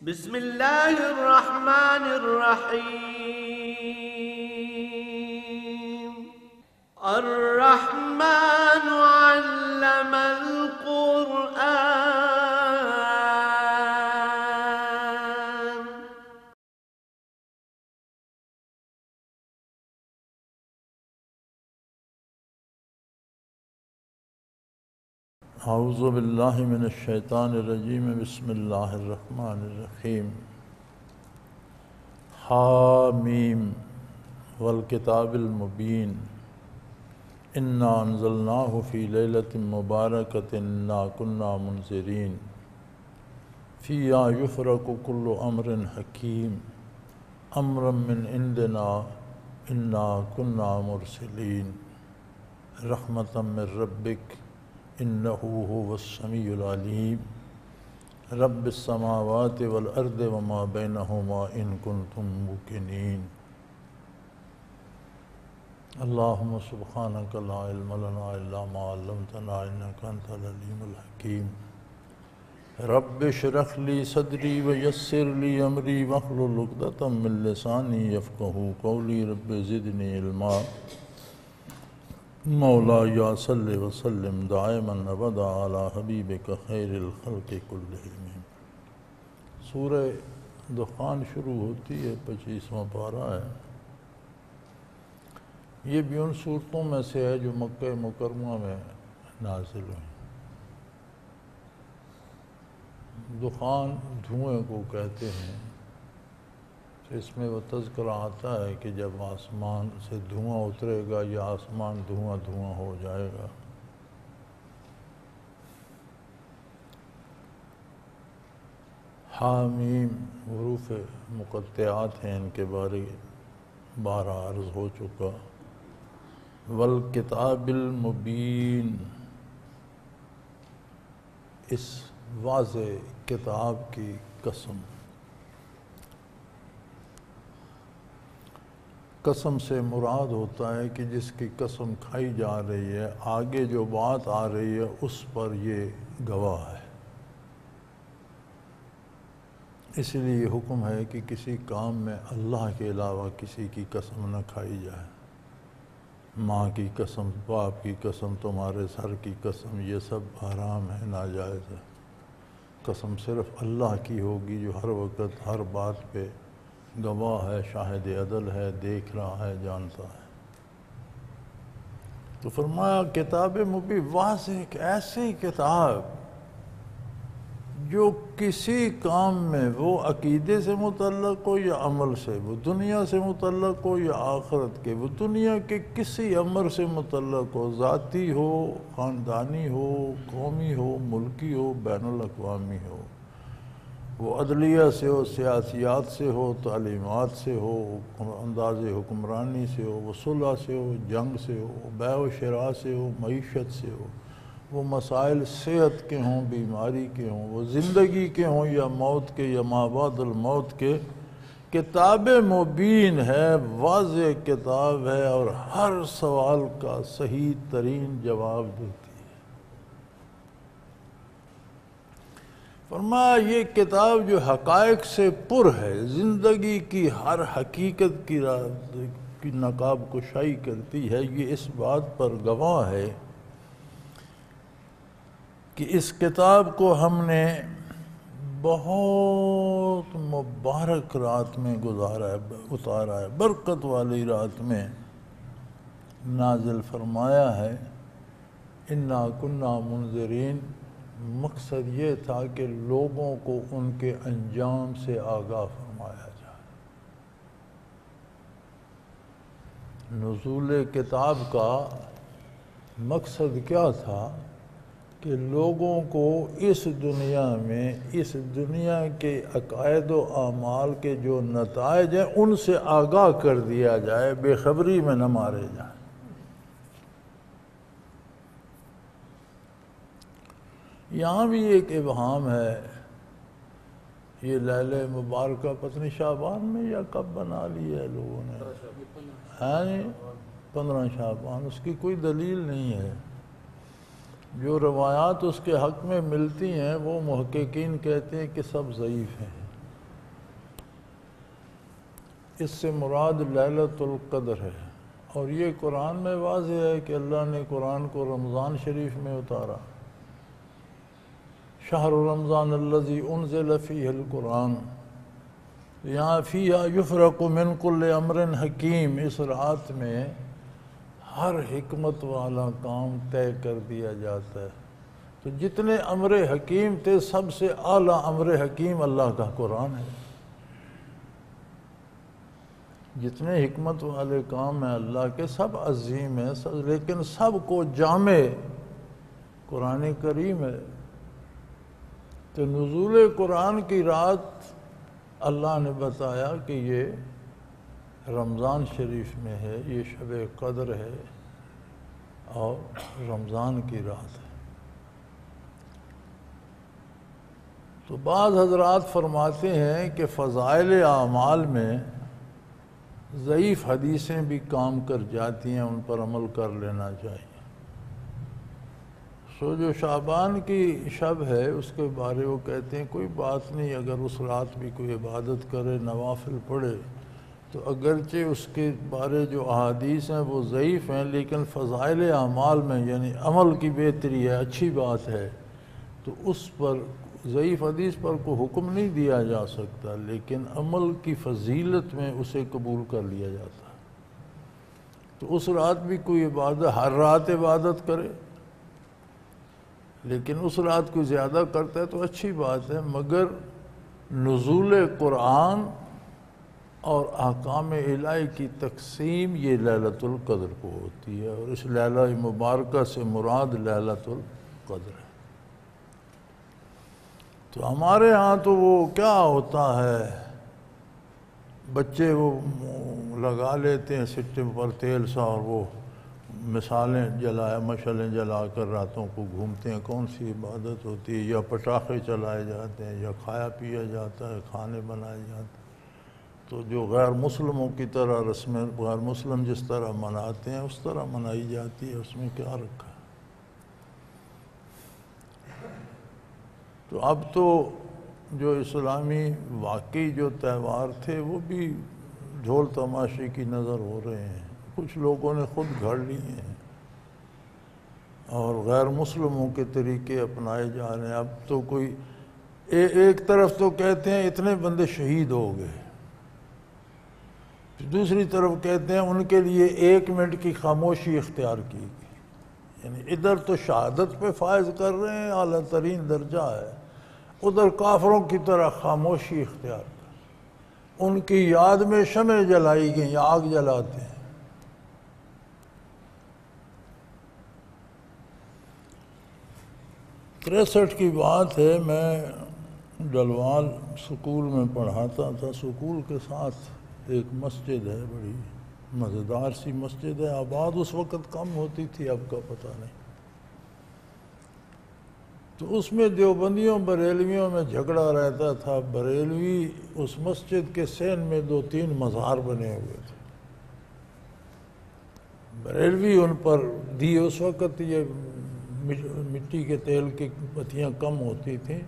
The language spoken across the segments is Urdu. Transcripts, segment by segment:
بسم الله الرحمن الرحيم الرحمن علم القرآن. اعوذ باللہ من الشیطان الرجیم بسم اللہ الرحمن الرحیم حامیم والکتاب المبین انا انزلناہ فی لیلۃ مبارکۃ انا کنا منذرین فیہا یفرق کل امر حکیم امرا من عندنا انا کنا مرسلین رحمتا من ربک انہو هو السمیع العلیم رب السماوات والارض وما بینہما ان کنتم موقنین اللہم سبحانک لا علم لنا الا ما علمتنا انک انت العلیم الحکیم رب اشرح لي صدری ویسر لی امری واحلل عقدۃ من لسانی یفقہوا قولی رب زدنی علما مولا صلی وسلم دائما ابدا علی حبیبک خیر الخلق کلہم۔ سورہ دخان شروع ہوتی ہے، 25واں پارہ ہے۔ یہ بھی ان صورتوں میں سے ہے جو مکہ مکرمہ میں نازل ہوئی۔ دخان دھوئیں کو کہتے ہیں۔ اس میں وہ تذکرہ آتا ہے کہ جب آسمان سے دھواں اترے گا یا آسمان دھواں دھواں ہو جائے گا۔ حامیم حروف مقطعات ہیں، ان کے بارے بارہ عرض ہو چکا۔ والکتاب المبین، اس واضح کتاب کی قسم۔ قسم سے مراد ہوتا ہے کہ جس کی قسم کھائی جا رہی ہے، آگے جو بات آ رہی ہے اس پر یہ گواہ ہے۔ اس لیے یہ حکم ہے کہ کسی کام میں اللہ کے علاوہ کسی کی قسم نہ کھائی جائے۔ ماں کی قسم، باپ کی قسم، تمہارے سر کی قسم، یہ سب حرام ہے، ناجائز ہے۔ قسم صرف اللہ کی ہوگی جو ہر وقت ہر بات پہ گواہ ہے، شاہد عدل ہے، دیکھ رہا ہے، جانتا ہے۔ تو فرمایا کتاب مبین، واضح ایک ایسی کتاب جو کسی کام میں، وہ عقیدے سے متعلق ہو یا عمل سے، وہ دنیا سے متعلق ہو یا آخرت کے، وہ دنیا کے کسی امر سے متعلق ہو، ذاتی ہو، خاندانی ہو، قومی ہو، ملکی ہو، بین الاقوامی ہو، وہ عدلیہ سے ہو، سیاسیات سے ہو، تعلیمات سے ہو، انداز حکمرانی سے ہو، وہ صلح سے ہو، جنگ سے ہو، بیع و شراء سے ہو، معیشت سے ہو، وہ مسائل صحت کے ہوں، بیماری کے ہوں، وہ زندگی کے ہوں یا موت کے یا ما بعد الموت کے، کتاب مبین ہے، واضح کتاب ہے اور ہر سوال کا صحیح ترین جواب دیتی ہے۔ فرمایا یہ کتاب جو حقائق سے پر ہے، زندگی کی ہر حقیقت کی نقاب کشائی کرتی ہے، یہ اس بات پر گواہ ہے کہ اس کتاب کو ہم نے بہت مبارک رات میں اتارا ہے، برکت والی رات میں نازل فرمایا ہے۔ انا کنا منذرین، مقصد یہ تھا کہ لوگوں کو ان کے انجام سے آگاہ فرمایا جائے۔ نزول کتاب کا مقصد کیا تھا؟ کہ لوگوں کو اس دنیا میں، اس دنیا کے عقائد و اعمال کے جو نتائج ہیں ان سے آگاہ کر دیا جائے، بے خبری میں نہ مارے جائیں۔ یہاں بھی ایک ابہام ہے، یہ لیلہ مبارکہ پتنی شعبان میں یا کب بنا لی ہے لوگوں نے؟ 15 شعبان، اس کی کوئی دلیل نہیں ہے۔ جو روایات اس کے حق میں ملتی ہیں وہ محققین کہتے ہیں کہ سب ضعیف ہیں۔ اس سے مراد لیلۃ القدر ہے، اور یہ قرآن میں واضح ہے کہ اللہ نے قرآن کو رمضان شریف میں اتارا۔ شہر رمضان الذی انزل فیہ القرآن، یہاں فیہا یفرق من کل امر حکیم، اس رات میں ہر حکمت والا کام طے کر دیا جاتا ہے۔ تو جتنے امر حکیم تھے سب سے اعلیٰ امر حکیم اللہ کا قرآن ہے۔ جتنے حکمت والے کام ہیں اللہ کے سب عظیم ہیں، لیکن سب کو جامع قرآن کریم ہے۔ تو نزول قرآن کی رات اللہ نے بتایا کہ یہ رمضان شریف میں ہے، یہ شب قدر ہے اور رمضان کی رات ہے۔ تو بعض حضرات فرماتے ہیں کہ فضائل اعمال میں ضعیف حدیثیں بھی کام کر جاتی ہیں، ان پر عمل کر لینا چاہیے۔ جو شعبان کی شب ہے اس کے بارے وہ کہتے ہیں کوئی بات نہیں، اگر اس رات بھی کوئی عبادت کرے، نوافل پڑھے، تو اگرچہ اس کے بارے جو احادیث ہیں وہ ضعیف ہیں، لیکن فضائل اعمال میں یعنی عمل کی بہتری ہے، اچھی بات ہے، تو اس پر ضعیف حدیث پر کوئی حکم نہیں دیا جا سکتا، لیکن عمل کی فضیلت میں اسے قبول کر لیا جاتا ہے۔ تو اس رات بھی کوئی عبادت، ہر رات عبادت کرے، لیکن اس رات کو زیادہ کرتا ہے تو اچھی بات ہے، مگر نزول قرآن اور احکام الہی کی تقسیم یہ لیلۃ القدر کو ہوتی ہے، اور اس لیلہ مبارکہ سے مراد لیلۃ القدر ہے۔ تو ہمارے ہاں تو وہ کیا ہوتا ہے، بچے وہ لگا لیتے ہیں سٹے پر تیل سا، اور وہ مثالیں مشعلیں جلا کر راتوں کو گھومتے ہیں۔ کون سی عبادت ہوتی ہے؟ یا پٹاخے چلائے جاتے ہیں، یا کھایا پیا جاتا ہے، کھانے بنائے جاتے ہیں۔ تو جو غیر مسلموں کی طرح رسمیں غیر مسلم جس طرح مناتے ہیں اس طرح منائی جاتی ہے، اس میں کیا رکھا ہے؟ تو اب تو جو اسلامی واقعی جو تہوار تھے وہ بھی ڈھول تماشے کی نظر ہو رہے ہیں، کچھ لوگوں نے خود گھڑ لیے ہیں اور غیر مسلموں کے طریقے اپنائے جا رہے ہیں۔ اب تو کوئی ایک طرف تو کہتے ہیں اتنے بندے شہید ہو گئے، دوسری طرف کہتے ہیں ان کے لیے 1 منٹ کی خاموشی اختیار کی گئی۔ یعنی ادھر تو شہادت پہ فائز کر رہے ہیں، اعلیٰ ترین درجہ ہے، ادھر کافروں کی طرح خاموشی اختیار کر، ان کی یاد میں شمع جلائی گئی، آگ جلاتے ہیں۔ '63 کی بات ہے، میں ڈلوال سکول میں پڑھاتا تھا، سکول کے ساتھ ایک مسجد ہے، بڑی مزیدار سی مسجد ہے، آباد اس وقت کم ہوتی تھی، اب کا پتہ نہیں۔ تو اس میں دیوبندیوں بریلویوں میں جھگڑا رہتا تھا۔ بریلوی اس مسجد کے سین میں 2-3 مزار بنے ہوئے تھے، بریلوی ان پر دی، اس وقت یہ مٹی کے تیل کی بتیاں کم ہوتی تھیں،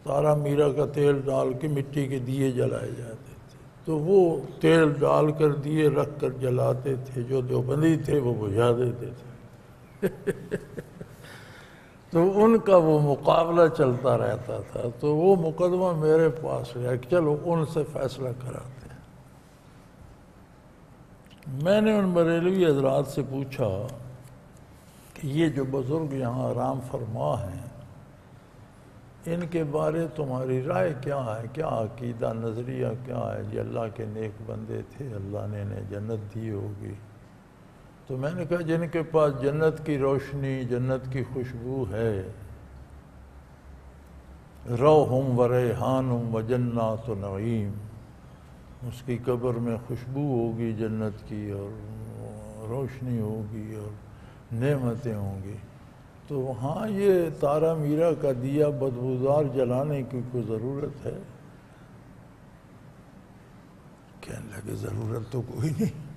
تارا میرا کا تیل ڈال کے مٹی کے دیے جلائے جاتے تھے، تو وہ تیل ڈال کر دیے رکھ کر جلاتے تھے، جو دیوبندی تھے وہ بجھا دیتے تھے۔ تو ان کا وہ مقابلہ چلتا رہتا تھا، تو وہ مقدمہ میرے پاس ہے کہ چلو ان سے فیصلہ کراتے ہیں۔ میں نے ان بریلوی حضرات سے پوچھا کہ یہ جو بزرگ یہاں آرام فرما ہیں، ان کے بارے تمہاری رائے کیا ہے؟ کیا عقیدہ نظریہ کیا ہے؟ یہ اللہ کے نیک بندے تھے، اللہ نے انہیں جنت دی ہوگی۔ تو میں نے کہا جن کے پاس جنت کی روشنی، جنت کی خوشبو ہے، روحم و ریحانم و جنات و نعیم، اس کی قبر میں خوشبو ہوگی جنت کی، اور روشنی ہوگی اور نعمتیں ہوں گی۔ تو وہاں یہ تارا میرا کا دیا بدبودار جلانے کی کوئی ضرورت ہے؟ کہنے لگے ضرورت تو کوئی نہیں۔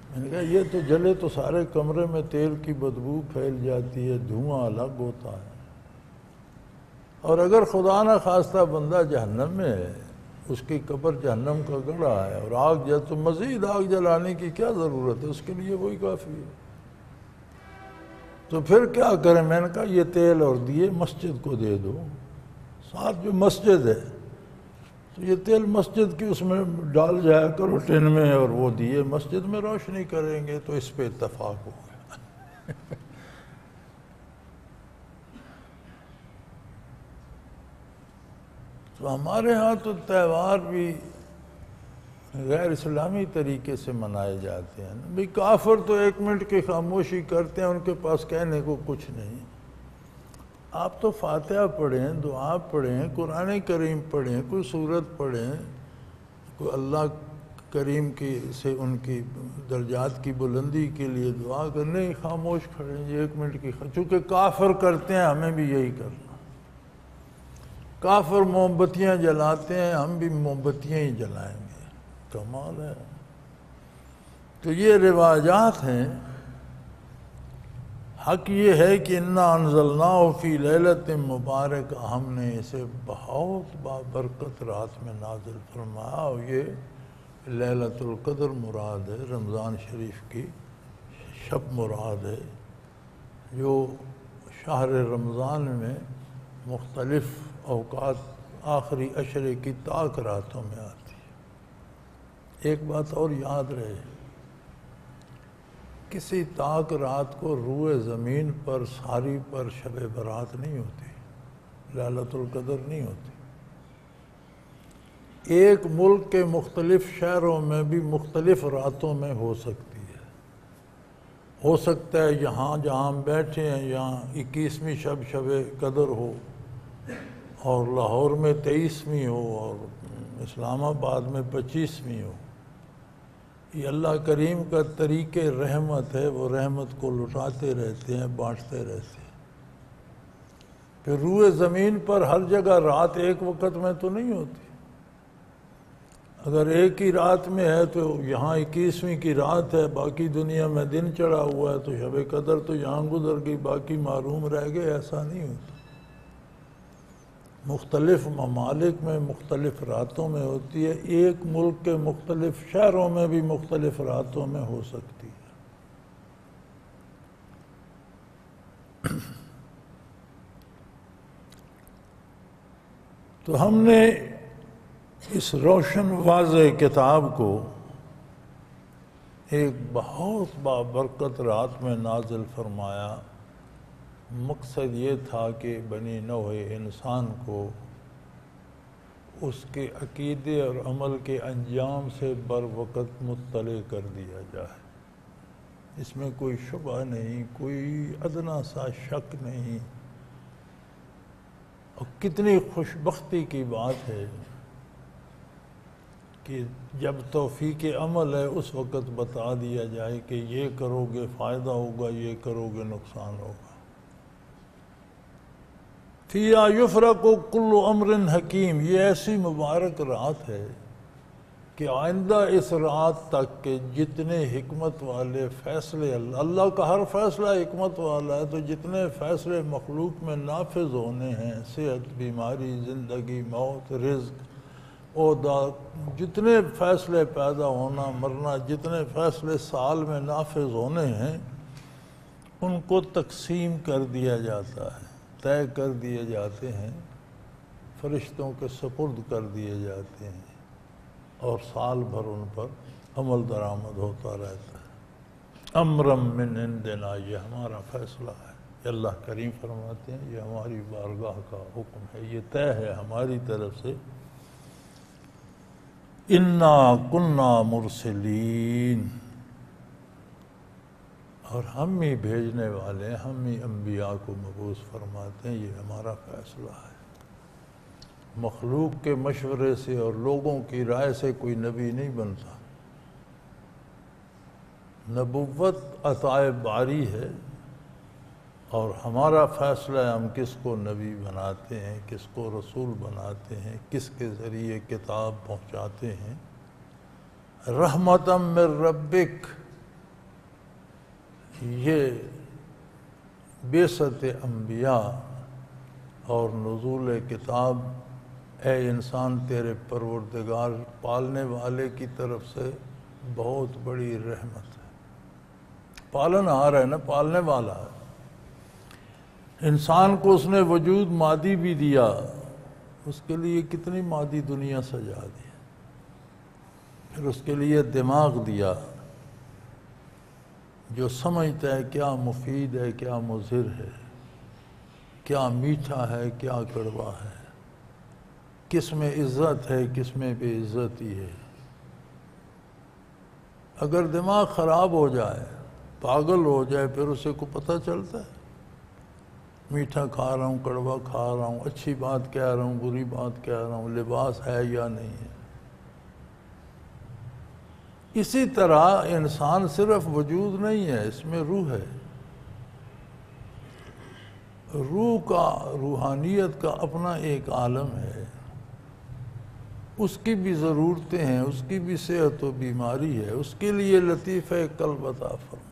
میں نے کہا یہ تو جلے تو سارے کمرے میں تیل کی بدبو پھیل جاتی ہے، دھواں الگ ہوتا ہے، اور اگر خدا نہ خواستہ بندہ جہنم میں ہے اس کی قبر جہنم کا گڑھا ہے، اور آگ جل تو مزید آگ جلانے کی کیا ضرورت ہے، اس کے لیے وہی کافی ہے۔ تو پھر کیا کریں؟ میں نے کہا یہ تیل اور دیے مسجد کو دے دو، ساتھ جو مسجد ہے تو یہ تیل مسجد کی اس میں ڈال جایا کرو ٹن میں، اور وہ دیے مسجد میں روشنی کریں گے۔ تو اس پہ اتفاق ہو گیا۔ تو ہمارے ہاں تو تہوار بھی غیر اسلامی طریقے سے منائے جاتے ہیں۔ بھی کافر تو 1 منٹ کی خاموشی کرتے ہیں، ان کے پاس کہنے کو کچھ نہیں۔ آپ تو فاتحہ پڑھیں، دعا پڑھیں، قرآن کریم پڑھیں، کوئی سورت پڑھیں، کوئی اللہ کریم کی سے ان کی درجات کی بلندی کے لیے دعا کرنے، خاموش کھڑے ہیں۔ یہ 1 منٹ کی چونکہ کافر کرتے ہیں، ہمیں بھی یہی کرنا۔ کافر موم بتیاں جلاتے ہیں، ہم بھی موم بتیاں ہی جلائیں گے۔ کمال ہے۔ تو یہ رواجات ہیں۔ حق یہ ہے کہ انا انزلناہ فی لیلۃ مبارک، ہم نے اسے بہت بابرکت رات میں نازل فرمایا، اور یہ لیلۃ القدر مراد ہے، رمضان شریف کی شب مراد ہے، جو شہر رمضان میں مختلف اوقات آخری عشرے کی طاق راتوں میں آتی ہے۔ ایک بات اور یاد رہے، کسی طاق رات کو روئے زمین پر ساری پر شب برات نہیں ہوتی، لیلۃ القدر نہیں ہوتی۔ ایک ملک کے مختلف شہروں میں بھی مختلف راتوں میں ہو سکتی ہے۔ ہو سکتا ہے یہاں جہاں ہم بیٹھے ہیں یہاں 21ویں شب قدر ہو، اور لاہور میں 23ویں ہو، اور اسلام آباد میں 25ویں ہو۔ یہ اللہ کریم کا طریق رحمت ہے، وہ رحمت کو لٹاتے رہتے ہیں، بانٹتے رہتے ہیں۔ پھر روئے زمین پر ہر جگہ رات ایک وقت میں تو نہیں ہوتی۔ اگر ایک ہی رات میں ہے تو یہاں 21ویں کی رات ہے، باقی دنیا میں دن چڑھا ہوا ہے، تو شب قدر تو یہاں گزر گئی، باقی معروم رہ گئے، ایسا نہیں ہوتا۔ مختلف ممالک میں مختلف راتوں میں ہوتی ہے، ایک ملک کے مختلف شہروں میں بھی مختلف راتوں میں ہو سکتی ہے۔ تو ہم نے اس روشن واضح کتاب کو ایک بہت بابرکت رات میں نازل فرمایا۔ مقصد یہ تھا کہ بنی نوع انسان کو اس کے عقیدے اور عمل کے انجام سے بر وقت مطلع کر دیا جائے۔ اس میں کوئی شبہ نہیں، کوئی ادنا سا شک نہیں۔ اور کتنی خوش بختی کی بات ہے کہ جب توفیق عمل ہے اس وقت بتا دیا جائے کہ یہ کرو گے فائدہ ہوگا، یہ کرو گے نقصان ہوگا۔ فِيهَا يُفْرَقُ كُلُّ أَمْرٍ حکیم، یہ ایسی مبارک رات ہے کہ آئندہ اس رات تک کے جتنے حکمت والے فیصلے، اللہ کا ہر فیصلہ حکمت والا ہے، تو جتنے فیصلے مخلوق میں نافذ ہونے ہیں، صحت، بیماری، زندگی، موت، رزق، عہدہ، جتنے فیصلے پیدا ہونا مرنا، جتنے فیصلے سال میں نافذ ہونے ہیں، ان کو تقسیم کر دیا جاتا ہے، طے کر دیے جاتے ہیں، فرشتوں کے سپرد کر دیے جاتے ہیں، اور سال بھر ان پر عمل درآمد ہوتا رہتا ہے۔ امرم من عندنا، یہ ہمارا فیصلہ ہے۔ یہ اللہ کریم فرماتے ہیں یہ ہماری بارگاہ کا حکم ہے، یہ طے ہے ہماری طرف سے۔ انا کنا مرسلین، اور ہم ہی بھیجنے والے ہیں، ہم ہی انبیاء کو مبعوث فرماتے ہیں، یہ ہمارا فیصلہ ہے۔ مخلوق کے مشورے سے اور لوگوں کی رائے سے کوئی نبی نہیں بنتا۔ نبوت عطا باری ہے، اور ہمارا فیصلہ ہے ہم کس کو نبی بناتے ہیں، کس کو رسول بناتے ہیں، کس کے ذریعے کتاب پہنچاتے ہیں۔ رحمتاً من ربک، یہ بعثت انبیاء اور نزول کتاب اے انسان تیرے پروردگار پالنے والے کی طرف سے بہت بڑی رحمت ہے۔ پالن ہار ہے نا، پالنے والا ہے۔ انسان کو اس نے وجود مادی بھی دیا، اس کے لیے کتنی مادی دنیا سجا دی، پھر اس کے لیے دماغ دیا جو سمجھتا ہے کیا مفید ہے، کیا مضر ہے، کیا میٹھا ہے، کیا کڑوا ہے، کس میں عزت ہے، کس میں بے عزتی ہے۔ اگر دماغ خراب ہو جائے، پاگل ہو جائے، پھر اسے کو پتہ چلتا ہے میٹھا کھا رہا ہوں، کڑوا کھا رہا ہوں، اچھی بات کہہ رہا ہوں، بری بات کہہ رہا ہوں، لباس ہے یا نہیں ہے۔ اسی طرح انسان صرف وجود نہیں ہے، اس میں روح ہے۔ روح کا، روحانیت کا اپنا ایک عالم ہے، اس کی بھی ضرورتیں ہیں، اس کی بھی صحت و بیماری ہے، اس کے لیے لطیفہ قلب عطا فرما۔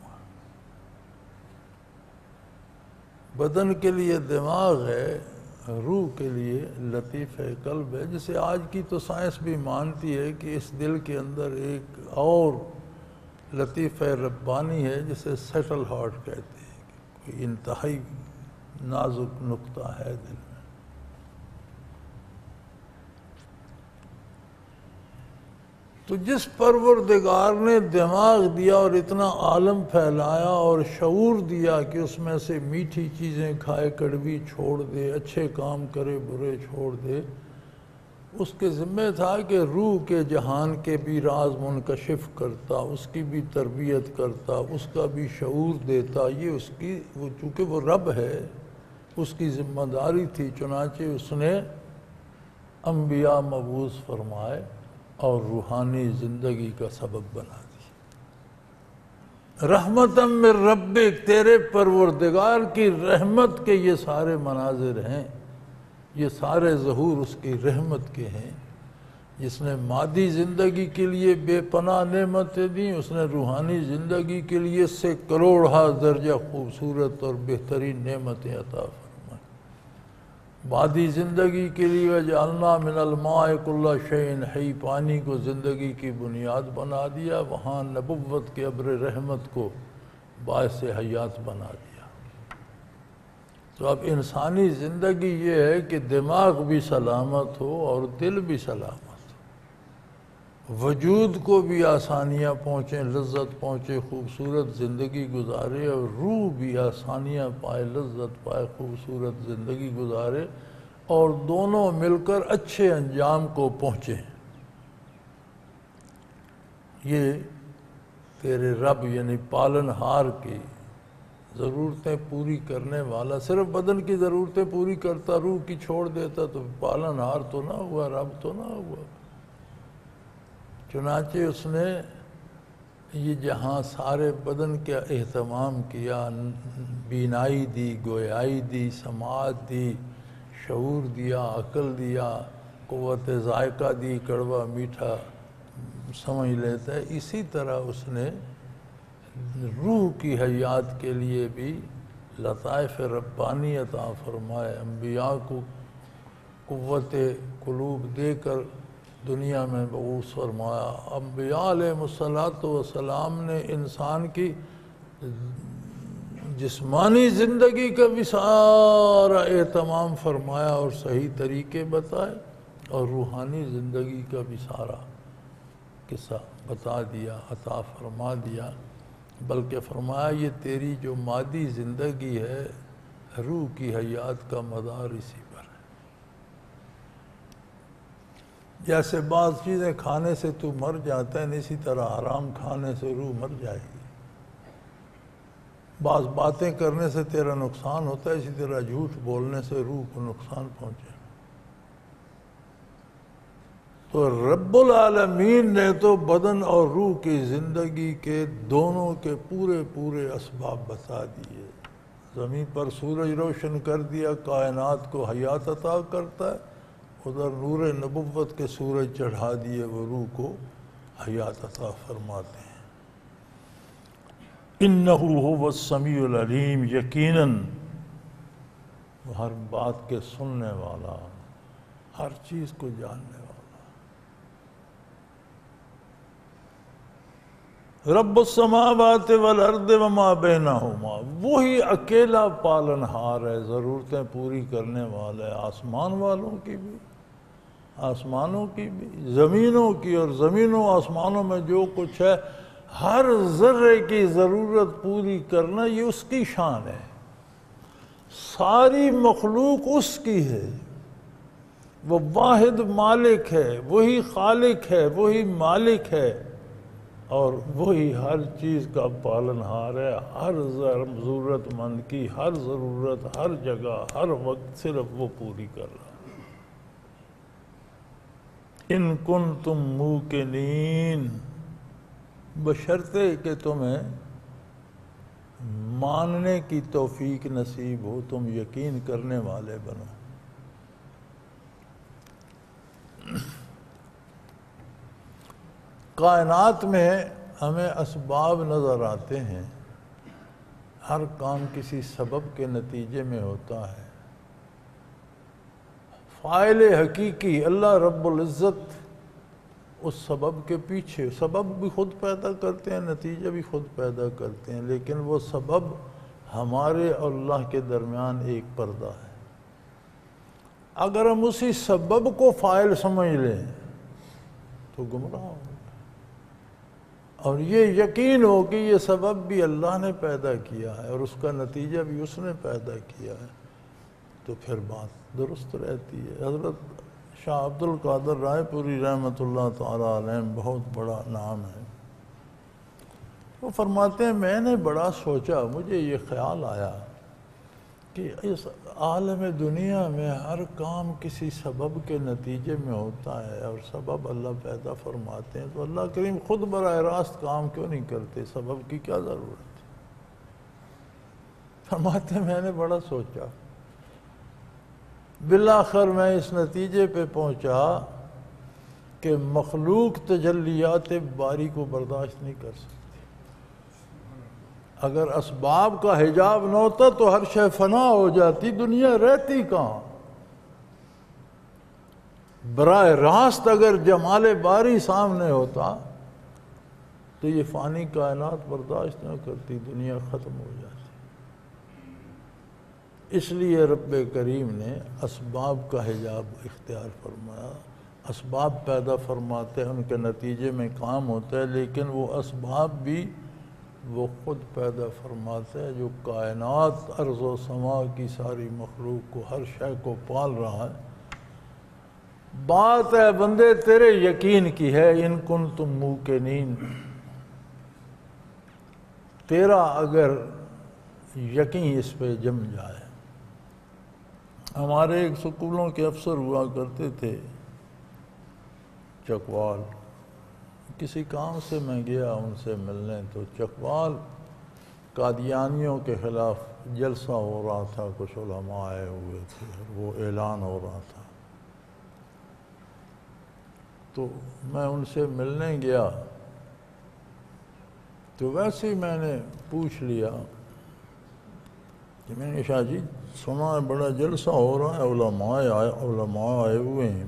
بدن کے لیے دماغ ہے، روح کے لیے لطیفہ قلب ہے، جسے آج کی تو سائنس بھی مانتی ہے کہ اس دل کے اندر ایک اور لطیفہ ربانی ہے جسے سیٹل ہارٹ کہتے ہیں، کوئی انتہائی نازک نقطہ ہے دل میں۔ تو جس پروردگار نے دماغ دیا اور اتنا عالم پھیلایا اور شعور دیا کہ اس میں سے میٹھی چیزیں کھائے کڑوی چھوڑ دے، اچھے کام کرے برے چھوڑ دے، اس کے ذمہ تھا کہ روح کے جہان کے بھی راز منکشف کرتا، اس کی بھی تربیت کرتا، اس کا بھی شعور دیتا۔ یہ اس کی، چونکہ وہ رب ہے، اس کی ذمہ داری تھی، چنانچہ اس نے انبیاء مبعوث فرمائے اور روحانی زندگی کا سبب بنا دی۔ رحمتم من ربک، تیرے پروردگار کی رحمت کے یہ سارے مناظر ہیں، یہ سارے ظہور اس کی رحمت کے ہیں، جس نے مادی زندگی کے لیے بے پناہ نعمتیں دیں، اس نے روحانی زندگی کے لیے سے کروڑہا درجہ خوبصورت اور بہترین نعمتیں عطا فرمائیں۔ مادی زندگی کے لیے وجعلنا من الماء کل شیء حی، پانی کو زندگی کی بنیاد بنا دیا، وہاں نبوت کے ابر رحمت کو باعث حیات بنا دیا۔ تو اب انسانی زندگی یہ ہے کہ دماغ بھی سلامت ہو اور دل بھی سلامت ہو، وجود کو بھی آسانیاں پہنچیں، لذت پہنچے، خوبصورت زندگی گزارے، اور روح بھی آسانیاں پائے، لذت پائے، خوبصورت زندگی گزارے، اور دونوں مل کر اچھے انجام کو پہنچیں۔ یہ تیرے رب یعنی پالنہار کی ضرورتیں پوری کرنے والا، صرف بدن کی ضرورتیں پوری کرتا، روح کی چھوڑ دیتا تو پالنہار تو نہ ہوا، رب تو نہ ہوا۔ چنانچہ اس نے یہ جہاں سارے بدن کا اہتمام کیا، بینائی دی، گویائی دی، سماعت دی، شعور دیا، عقل دیا، قوت ذائقہ دی، کڑوا میٹھا سمجھ لیتا ہے، اسی طرح اس نے روح کی حیات کے لیے بھی لطائف ربانی عطا فرمائے، انبیاء کو قوت قلوب دے کر دنیا میں مبعوث فرمایا۔ انبیاء علیہ السلام نے انسان کی جسمانی زندگی کا بھی سارا اہتمام فرمایا اور صحیح طریقے بتائے، اور روحانی زندگی کا بھی سارا قصہ بتا دیا، عطا فرما دیا۔ بلکہ فرمایا یہ تیری جو مادی زندگی ہے، روح کی حیات کا مدار اسی پر ہے۔ جیسے بعض چیزیں کھانے سے تو مر جاتا ہے، اسی طرح حرام کھانے سے روح مر جائے گی۔ بعض باتیں کرنے سے تیرا نقصان ہوتا ہے، اسی طرح جھوٹ بولنے سے روح کو نقصان پہنچے۔ تو رب العالمین نے تو بدن اور روح کی زندگی کے دونوں کے پورے اسباب بتا دیے۔ زمین پر سورج روشن کر دیا، کائنات کو حیات عطا کرتا ہے، ادھر نور نبوت کے سورج چڑھا دیے، وہ روح کو حیات عطا فرماتے ہیں۔ اِنَّهُ هُوَ السَّمِيعُ الْعَلِيمُ، یقیناً وہ ہر بات کے سننے والا ہر چیز کو جاننے والا، رب السماوات والارض وما بینہما، وہی اکیلا پالنہار ہے، ضرورتیں پوری کرنے والا ہے، آسمان والوں کی بھی، آسمانوں کی بھی، زمینوں کی، اور زمینوں آسمانوں میں جو کچھ ہے ہر ذرے کی ضرورت پوری کرنا یہ اس کی شان ہے، ساری مخلوق اس کی ہے، وہ واحد مالک ہے، وہی خالق ہے، وہی مالک ہے، اور وہی ہر چیز کا پالنہار ہے، ہر ضرورت مند کی ہر ضرورت ہر جگہ ہر وقت صرف وہ پوری کر رہا ہے۔ ان کنتم موقنین، بشرطے کہ تمہیں ماننے کی توفیق نصیب ہو، تم یقین کرنے والے بنو۔ کائنات میں ہمیں اسباب نظر آتے ہیں، ہر کام کسی سبب کے نتیجے میں ہوتا ہے، فاعل حقیقی اللہ رب العزت اس سبب کے پیچھے، سبب بھی خود پیدا کرتے ہیں، نتیجہ بھی خود پیدا کرتے ہیں، لیکن وہ سبب ہمارے اور اللہ کے درمیان ایک پردہ ہے۔ اگر ہم اسی سبب کو فاعل سمجھ لیں تو گمراہ ہوں گے، اور یہ یقین ہو کہ یہ سبب بھی اللہ نے پیدا کیا ہے اور اس کا نتیجہ بھی اس نے پیدا کیا ہے، تو پھر بات درست رہتی ہے۔ حضرت شاہ عبد القادر رائے پوری رحمۃ اللہ تعالیٰ علیہ بہت بڑا نام ہے، وہ فرماتے ہیں میں نے بڑا سوچا، مجھے یہ خیال آیا کہ اس عالم دنیا میں ہر کام کسی سبب کے نتیجے میں ہوتا ہے، اور سبب اللہ پیدا فرماتے ہیں، تو اللہ کریم خود براہ راست کام کیوں نہیں کرتے؟ سبب کی کیا ضرورت ہے؟ فرماتے ہیں میں نے بڑا سوچا، بالآخر میں اس نتیجے پہ پہنچا کہ مخلوق تجلیات باری کو برداشت نہیں کر سکتی۔ اگر اسباب کا حجاب نہ ہوتا تو ہر شے فنا ہو جاتی، دنیا رہتی کہاں؟ براہ راست اگر جمال باری سامنے ہوتا تو یہ فانی کائنات برداشت نہ کرتی، دنیا ختم ہو جاتی۔ اس لیے رب کریم نے اسباب کا حجاب اختیار فرمایا، اسباب پیدا فرماتے ہیں، ان کے نتیجے میں کام ہوتا ہے، لیکن وہ اسباب بھی وہ خود پیدا فرماتے ہیں جو کائنات ارض و سما کی ساری مخلوق کو، ہر شے کو پال رہا ہے۔ بات ہے بندے تیرے یقین کی ہے، ان کنتم موقنین، تیرا اگر یقین اس پہ جم جائے۔ ہمارے ایک سکولوں کے افسر ہوا کرتے تھے چکوال، کسی کام سے میں گیا ان سے ملنے، تو چکوال قادیانیوں کے خلاف جلسہ ہو رہا تھا، کچھ علماء آئے ہوئے تھے، وہ اعلان ہو رہا تھا، تو میں ان سے ملنے گیا، تو ویسے ہی میں نے پوچھ لیا کہ میں نے شاہ جی سنا ہے بڑا جلسہ ہو رہا ہے، علماء آئے ہوئے ہیں،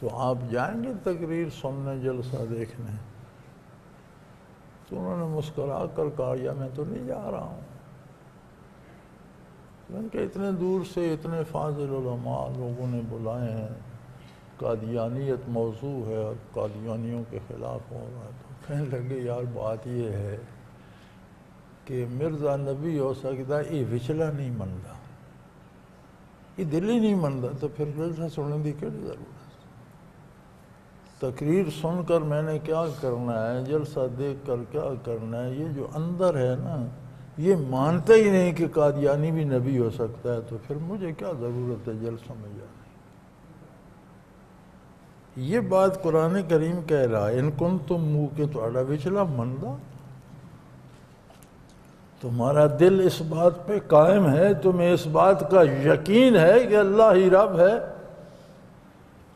تو آپ جائیں گے تقریر سننے، جلسہ دیکھنے؟ تو انہوں نے مسکرا کر کہا یا میں تو نہیں جا رہا ہوں۔ میں نے کہا اتنے دور سے اتنے فاضل علماء لوگوں نے بلائے ہیں، قادیانیت موضوع ہے اور قادیانیوں کے خلاف ہو رہا ہے، تو کہنے لگے یار بات یہ ہے کہ مرزا نبی ہو سکتا ہے، یہ وچلا نہیں منتا، یہ دل ہی نہیں منتا، تو پھر جلسہ سننے کی کیا ضرورت؟ تقریر سن کر میں نے کیا کرنا ہے، جلسہ دیکھ کر کیا کرنا ہے؟ یہ جو اندر ہے نا، یہ مانتا ہی نہیں کہ قادیانی بھی نبی ہو سکتا ہے، تو پھر مجھے کیا ضرورت ہے جلسوں میں جانے؟ یہ بات قرآن کریم کہہ رہا ہے، ان کنتم موقنین، تہاڈا وچلا مندا، تمہارا دل اس بات پہ قائم ہے، تمہیں اس بات کا یقین ہے کہ اللہ ہی رب ہے،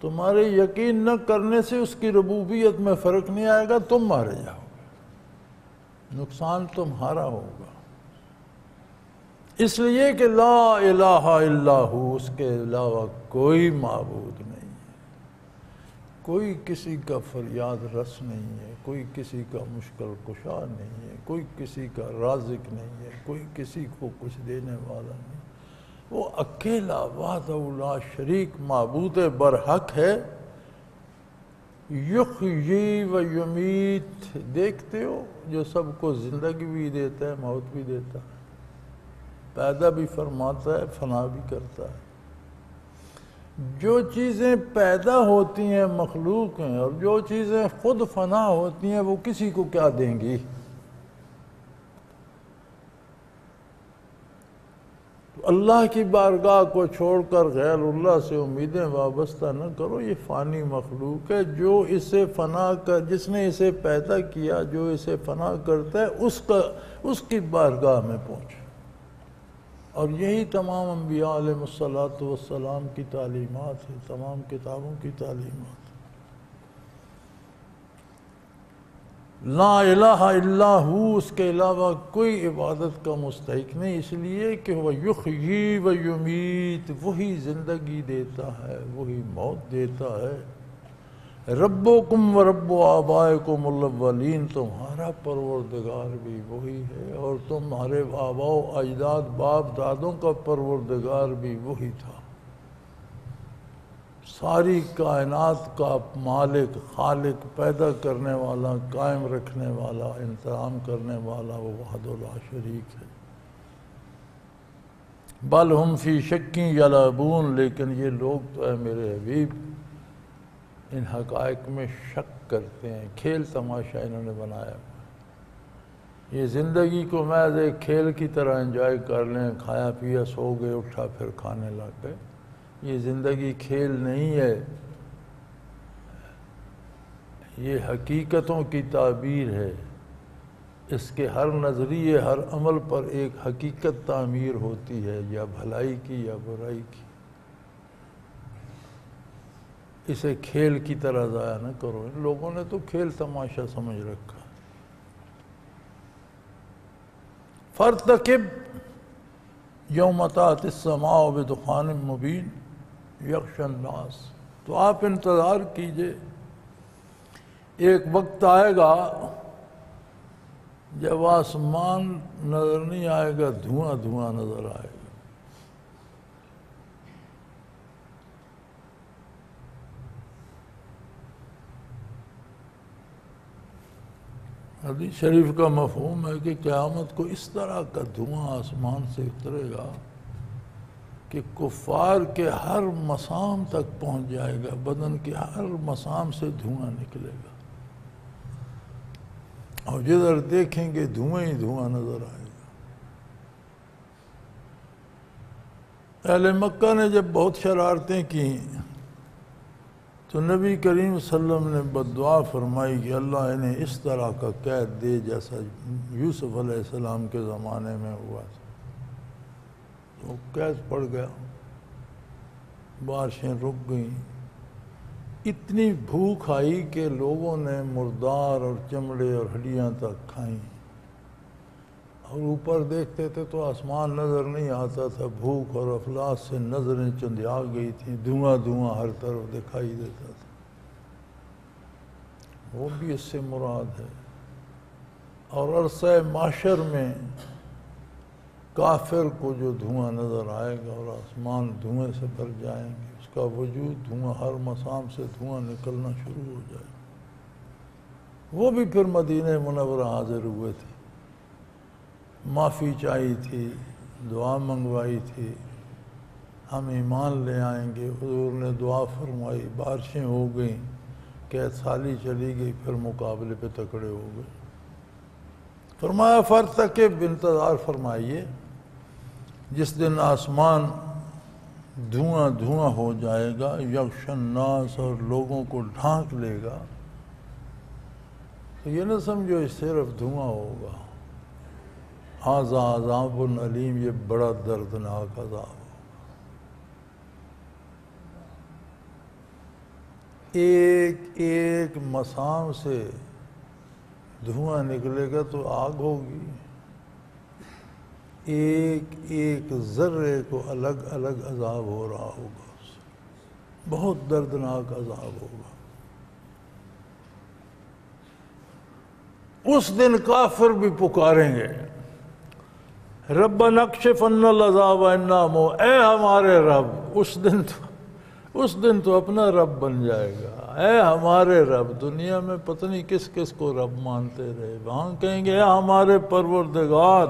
تمہارے یقین نہ کرنے سے اس کی ربوبیت میں فرق نہیں آئے گا، تم مارے جاؤ گے، نقصان تمہارا ہوگا۔ اس لیے کہ لا الہ الا ہو، اس کے علاوہ کوئی معبود نہیں ہے، کوئی کسی کا فریاد رس نہیں ہے، کوئی کسی کا مشکل کشا نہیں ہے، کوئی کسی کا رازق نہیں ہے، کوئی کسی کو کچھ دینے والا نہیں، وہ اکیلا وحدہ لا شریک معبود برحق ہے۔ یحیی و یمیت، دیکھتے ہو جو سب کو زندگی بھی دیتا ہے، موت بھی دیتا ہے، پیدا بھی فرماتا ہے، فنا بھی کرتا ہے۔ جو چیزیں پیدا ہوتی ہیں مخلوق ہیں، اور جو چیزیں خود فنا ہوتی ہیں وہ کسی کو کیا دیں گی؟ اللہ کی بارگاہ کو چھوڑ کر غیر اللہ سے امیدیں وابستہ نہ کرو، یہ فانی مخلوق ہے، جو اسے فنا کر، جس نے اسے پیدا کیا، جو اسے فنا کرتا ہے، اس کی بارگاہ میں پہنچو۔ اور یہی تمام انبیاء علیہ السلام کی تعلیمات ہیں، تمام کتابوں کی تعلیمات۔ لا الہ الا ہو، اس کے علاوہ کوئی عبادت کا مستحق نہیں، اس لیے کہ وہ یحیی و یمیت، وہی زندگی دیتا ہے، وہی موت دیتا ہے۔ ربکم و رب آبائکم الاولین، تمہارا پروردگار بھی وہی ہے، اور تمہارے آباء و اجداد، باپ دادوں کا پروردگار بھی وہی تھا۔ ساری کائنات کا مالک، خالق، پیدا کرنے والا، قائم رکھنے والا، انتظام کرنے والا، وہ وحدہ لا شریک ہے۔ بل ہم فی شک یلعبون، لیکن یہ لوگ تو اے میرے حبیب ان حقائق میں شک کرتے ہیں، کھیل تماشا انہوں نے بنایا۔ یہ زندگی کو محض ایک کھیل کی طرح انجوائے کر لیں، کھایا پیا سو گئے، اٹھا پھر کھانے لگ گئے، یہ زندگی کھیل نہیں ہے، یہ حقیقتوں کی تعبیر ہے۔ اس کے ہر نظریے، ہر عمل پر ایک حقیقت تعمیر ہوتی ہے، یا بھلائی کی یا برائی کی۔ اسے کھیل کی طرح ضائع نہ کرو، ان لوگوں نے تو کھیل تماشا سمجھ رکھا۔ فارتقب یوم تأتی السماء بدخان مبین یغشی الناس، تو آپ انتظار کیجئے، ایک وقت آئے گا جب آسمان نظر نہیں آئے گا، دھواں دھواں نظر آئے گا۔ حدیث شریف کا مفہوم ہے کہ قیامت کو اس طرح کا دھواں آسمان سے اترے گا کہ کفار کے ہر مسام تک پہنچ جائے گا، بدن کے ہر مسام سے دھواں نکلے گا، اور جدھر دیکھیں گے دھواں ہی دھواں نظر آئے گا۔ اہل مکہ نے جب بہت شرارتیں کی تو نبی کریم صلی اللہ علیہ وسلم نے بددعا فرمائی کہ اللہ انہیں اس طرح کا قید دے جیسا یوسف علیہ السلام کے زمانے میں ہوا تھا۔ تو قید پڑ گیا، بارشیں رک گئیں، اتنی بھوک آئی کہ لوگوں نے مردار اور چمڑے اور ہڈیاں تک کھائیں، اور اوپر دیکھتے تھے تو آسمان نظر نہیں آتا تھا، بھوک اور افلاس سے نظریں چندھیا گئی تھیں، دھواں دھواں ہر طرف دکھائی دیتا تھا۔ وہ بھی اس سے مراد ہے۔ اور عرصہ محشر میں کافر کو جو دھواں نظر آئے گا اور آسمان دھوئیں سے بھر جائیں گے، اس کا وجود دھواں، ہر مسام سے دھواں نکلنا شروع ہو جائے گا۔ وہ بھی پھر مدینہ منورہ حاضر ہوئے تھے، معافی چاہی تھی، دعا منگوائی تھی، ہم ایمان لے آئیں گے، حضور نے دعا فرمائی، بارشیں ہو گئیں، قید سالی چلی گئی، پھر مقابلے پہ تکڑے ہو گئے۔ فرمایا فارتقب، انتظار فرمائیے، جس دن آسمان دھواں دھواں ہو جائے گا، یغشی الناس، اور لوگوں کو ڈھانک لے گا، تو یہ نہ سمجھو صرف دھواں ہوگا، ھذا عذاب علیم، یہ بڑا دردناک عذاب ہوگا۔ ایک ایک مسام سے دھواں نکلے گا تو آگ ہوگی، ایک ایک ذرے کو الگ الگ عذاب ہو رہا ہوگا، بہت دردناک عذاب ہوگا۔ اس دن کافر بھی پکاریں گے ربنا اکشف عنا العذاب انا اے ہمارے رب، اس دن تو اپنا رب بن جائے گا، اے ہمارے رب۔ دنیا میں پتہ نہیں کس کس کو رب مانتے رہے، وہاں کہیں گے اے ہمارے پروردگار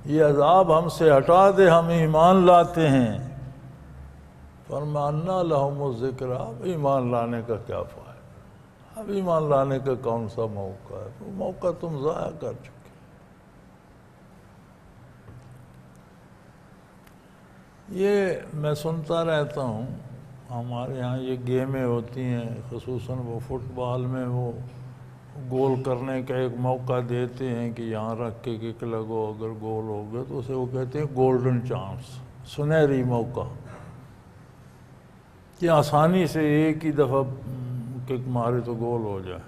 یہ عذاب ہم سے ہٹا دے، ہم ایمان لاتے ہیں۔ فرمایا انا لہم الذکریٰ، اب ایمان لانے کا کیا فائدہ، اب ایمان لانے کا کون سا موقع ہے، وہ موقع تم ضائع کر چکے۔ یہ میں سنتا رہتا ہوں، ہمارے ہاں یہ گیمیں ہوتی ہیں، خصوصاً وہ فٹ بال میں وہ گول کرنے کا ایک موقع دیتے ہیں کہ یہاں رکھ کے کک لگو، اگر گول ہو گئے تو اسے وہ کہتے ہیں گولڈن چانس، سنہری موقع، کہ آسانی سے ایک ہی دفعہ کک مارے تو گول ہو جائے۔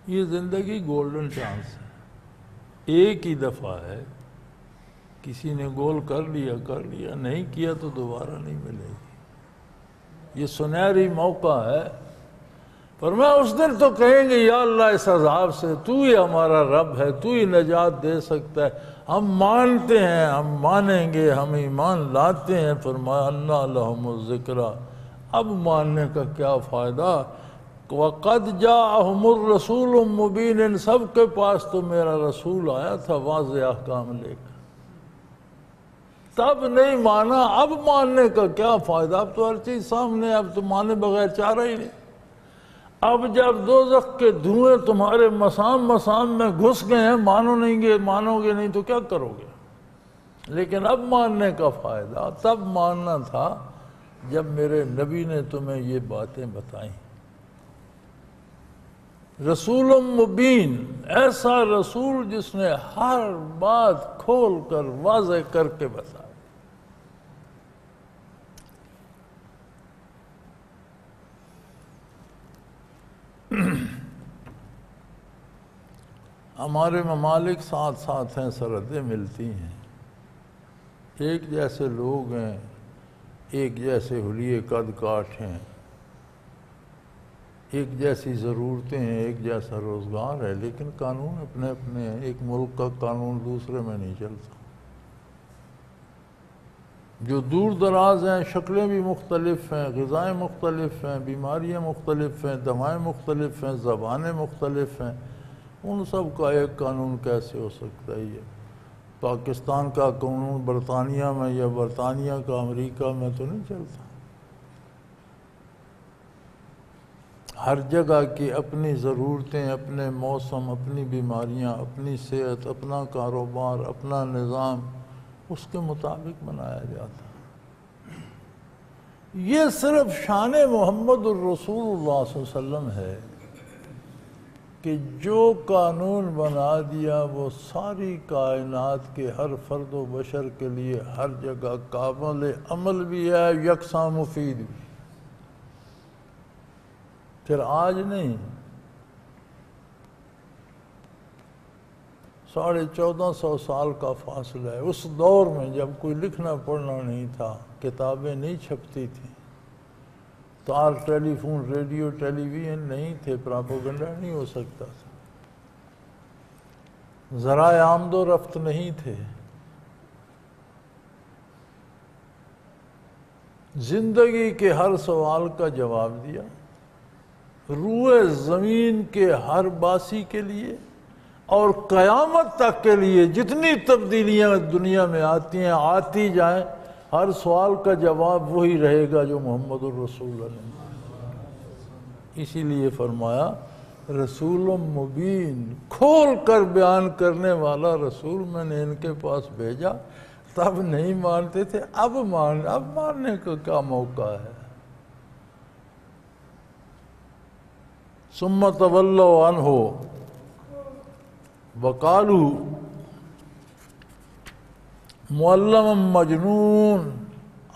یہ زندگی گولڈن چانس ہے، ایک ہی دفعہ ہے، کسی نے گول کر لیا، نہیں کیا تو دوبارہ نہیں ملے گی، یہ سنہری موقع ہے۔ فرمایا اس دن تو کہیں گے یا اللہ اس عذاب سے تو ہی ہمارا رب ہے، تو ہی نجات دے سکتا ہے، ہم مانتے ہیں، ہم مانیں گے، ہم ایمان لاتے ہیں۔ فرمایا انا لہم الذکریٰ، اب ماننے کا کیا فائدہ، وَقَدْ جَاءَهُمُ الرَّسُولُ مُبِينٌ، ان سب کے پاس تو میرا رسول آیا تھا واضح احکام لے کر، تب نہیں مانا، اب ماننے کا کیا فائدہ، اب تو ہر چیز سامنے، اب تو مانے بغیر چارہ ہی نہیں۔ اب جب دوزخ کے دھوئیں تمہارے مسام میں گھس گئے ہیں، مانو گے نہیں تو کیا کرو گے، لیکن اب ماننے کا فائدہ تب ماننا تھا جب میرے نبی نے تمہیں یہ باتیں بتائیں۔ رسول مبین، ایسا رسول جس نے ہر بات کھول کر واضح کر کے بتایا۔ ہمارے ممالک ساتھ ساتھ ہیں، سرحدیں ملتی ہیں، ایک جیسے لوگ ہیں، ایک جیسے حلیے قد کاٹ ہیں، ایک جیسی ضرورتیں ہیں، ایک جیسا روزگار ہے، لیکن قانون اپنے اپنے ہیں، ایک ملک کا قانون دوسرے میں نہیں چلتا۔ جو دور دراز ہیں شکلیں بھی مختلف ہیں، غذائیں مختلف ہیں، بیماریاں مختلف ہیں، دوائیں مختلف ہیں، زبانیں مختلف ہیں، ان سب کا ایک قانون کیسے ہو سکتا ہے؟ یہ پاکستان کا قانون برطانیہ میں یا برطانیہ کا امریکہ میں تو نہیں چلتا۔ ہر جگہ کی اپنی ضرورتیں، اپنے موسم، اپنی بیماریاں، اپنی صحت، اپنا کاروبار، اپنا نظام، اس کے مطابق بنایا جاتا ہے۔ یہ صرف شان محمد الرسول اللہ صلی اللہ علیہ وسلم ہے کہ جو قانون بنا دیا وہ ساری کائنات کے ہر فرد و بشر کے لیے ہر جگہ قابل عمل بھی ہے، یکساں مفید بھی۔ پھر آج نہیں، 1450 سال کا فاصلہ ہے۔ اس دور میں جب کوئی لکھنا پڑھنا نہیں تھا، کتابیں نہیں چھپتی تھیں، تار ٹیلی فون، ریڈیو، ٹیلی ویژن نہیں تھے، پراپوگنڈا نہیں ہو سکتا تھا، ذرائع آمد و رفت نہیں تھے، زندگی کے ہر سوال کا جواب دیا، روئے زمین کے ہر باسی کے لیے اور قیامت تک کے لیے جتنی تبدیلیاں دنیا میں آتی ہیں، آتی جائیں، ہر سوال کا جواب وہی رہے گا جو محمد الرسول اللہ نے۔ اسی لیے فرمایا رسول مبین، کھول کر بیان کرنے والا رسول میں نے ان کے پاس بھیجا، تب نہیں مانتے تھے، اب ماننے کا کیا موقع ہے۔ ثم تولوا عنہ وقالوا معلم مجنون،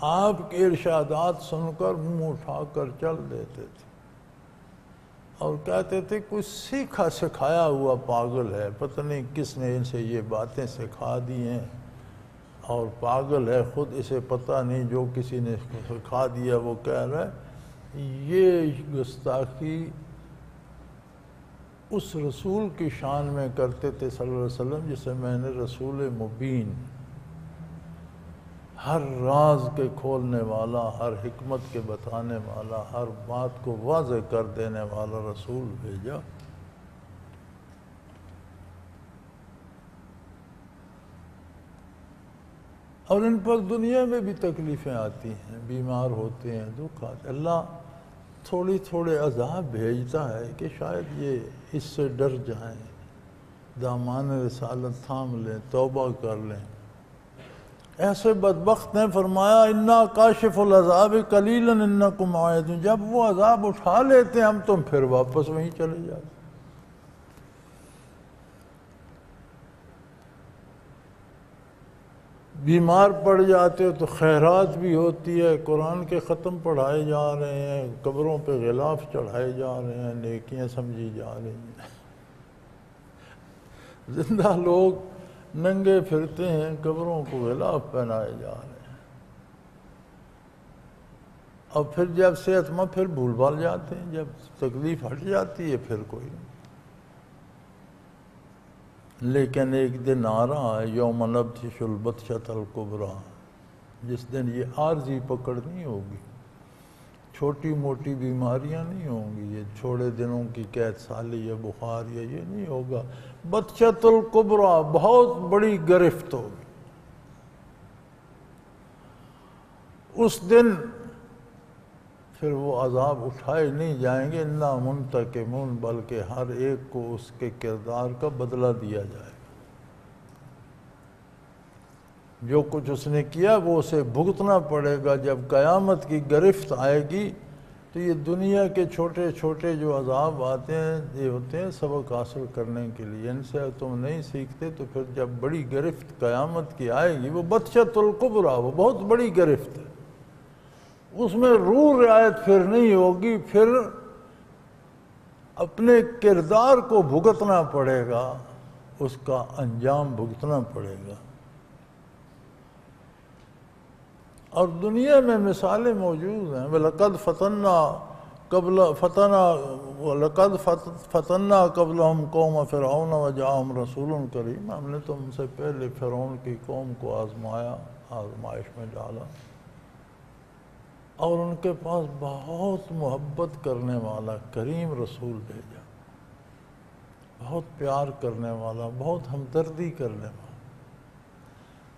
آپ کے ارشادات سن کر منہ اٹھا کر چل دیتے تھے اور کہتے تھے کچھ سیکھا سکھایا ہوا پاگل ہے، پتہ نہیں کس نے ان سے یہ باتیں سکھا دی ہیں، اور پاگل ہے خود، اسے پتہ نہیں، جو کسی نے سکھا دیا وہ کہہ رہا ہے. یہ گستاخی اس رسول کی شان میں کرتے تھے صلی اللہ علیہ وسلم جسے میں نے رسول مبین، ہر راز کے کھولنے والا، ہر حکمت کے بتانے والا، ہر بات کو واضح کر دینے والا رسول بھیجا. اور ان پر دنیا میں بھی تکلیفیں آتی ہیں، بیمار ہوتے ہیں، دکھ آتے. اللہ تھوڑے عذاب بھیجتا ہے کہ شاید یہ اس سے ڈر جائیں، دامان رسالت تھام لیں، توبہ کر لیں. ایسے بدبخت نے فرمایا انا کاشف العذاب قلیلا انکم عائدون، جب وہ عذاب اٹھا لیتے ہیں ہم تم پھر واپس وہیں چلے جاتے. بیمار پڑ جاتے ہو تو خیرات بھی ہوتی ہے، قرآن کے ختم پڑھائے جا رہے ہیں، قبروں پہ غلاف چڑھائے جا رہے ہیں، نیکیاں سمجھی جا رہی ہیں. زندہ لوگ ننگے پھرتے ہیں، قبروں کو غلاف پہنائے جا رہے ہیں. اور پھر جب صحت مند پھر بھول بھال جاتے ہیں، جب تکلیف ہٹ جاتی ہے پھر کوئی نہیں. لیکن ایک دن آ رہا ہے یوم نبطش البطشۃ الکبریٰ، جس دن یہ عارضی پکڑ نہیں ہوگی، چھوٹی موٹی بیماریاں نہیں ہوں گی، یہ چھوڑے دنوں کی قید سالی یا بخار یا یہ نہیں ہوگا. بطشۃ الکبریٰ، بہت بڑی گرفت ہوگی. اس دن پھر وہ عذاب اٹھائے نہیں جائیں گے، انا منتقمون، بلکہ ہر ایک کو اس کے کردار کا بدلہ دیا جائے گا. جو کچھ اس نے کیا وہ اسے بھگتنا پڑے گا. جب قیامت کی گرفت آئے گی تو یہ دنیا کے چھوٹے چھوٹے جو عذاب آتے ہیں یہ ہوتے ہیں سبق حاصل کرنے کے لیے. ان سے تم نہیں سیکھتے تو پھر جب بڑی گرفت قیامت کی آئے گی، وہ بطشۃ الکبریٰ، وہ بہت بڑی گرفت ہے، اس میں روح رعایت پھر نہیں ہوگی. پھر اپنے کردار کو بھگتنا پڑے گا، اس کا انجام بھگتنا پڑے گا. اور دنیا میں مثالیں موجود ہیں. وَلَقَدْ فَتَنَّا قَبْلَهُمْ قَوْمَ فِرْعَوْنَ وَجَاءَهُمْ رَسُولٌ كَرِيمٌ، ہم نے تم سے پہلے فرعون کی قوم کو آزمایا، آزمائش میں ڈالا، اور ان کے پاس بہت محبت کرنے والا کریم رسول بھیجا، بہت پیار کرنے والا، بہت ہمدردی کرنے والا.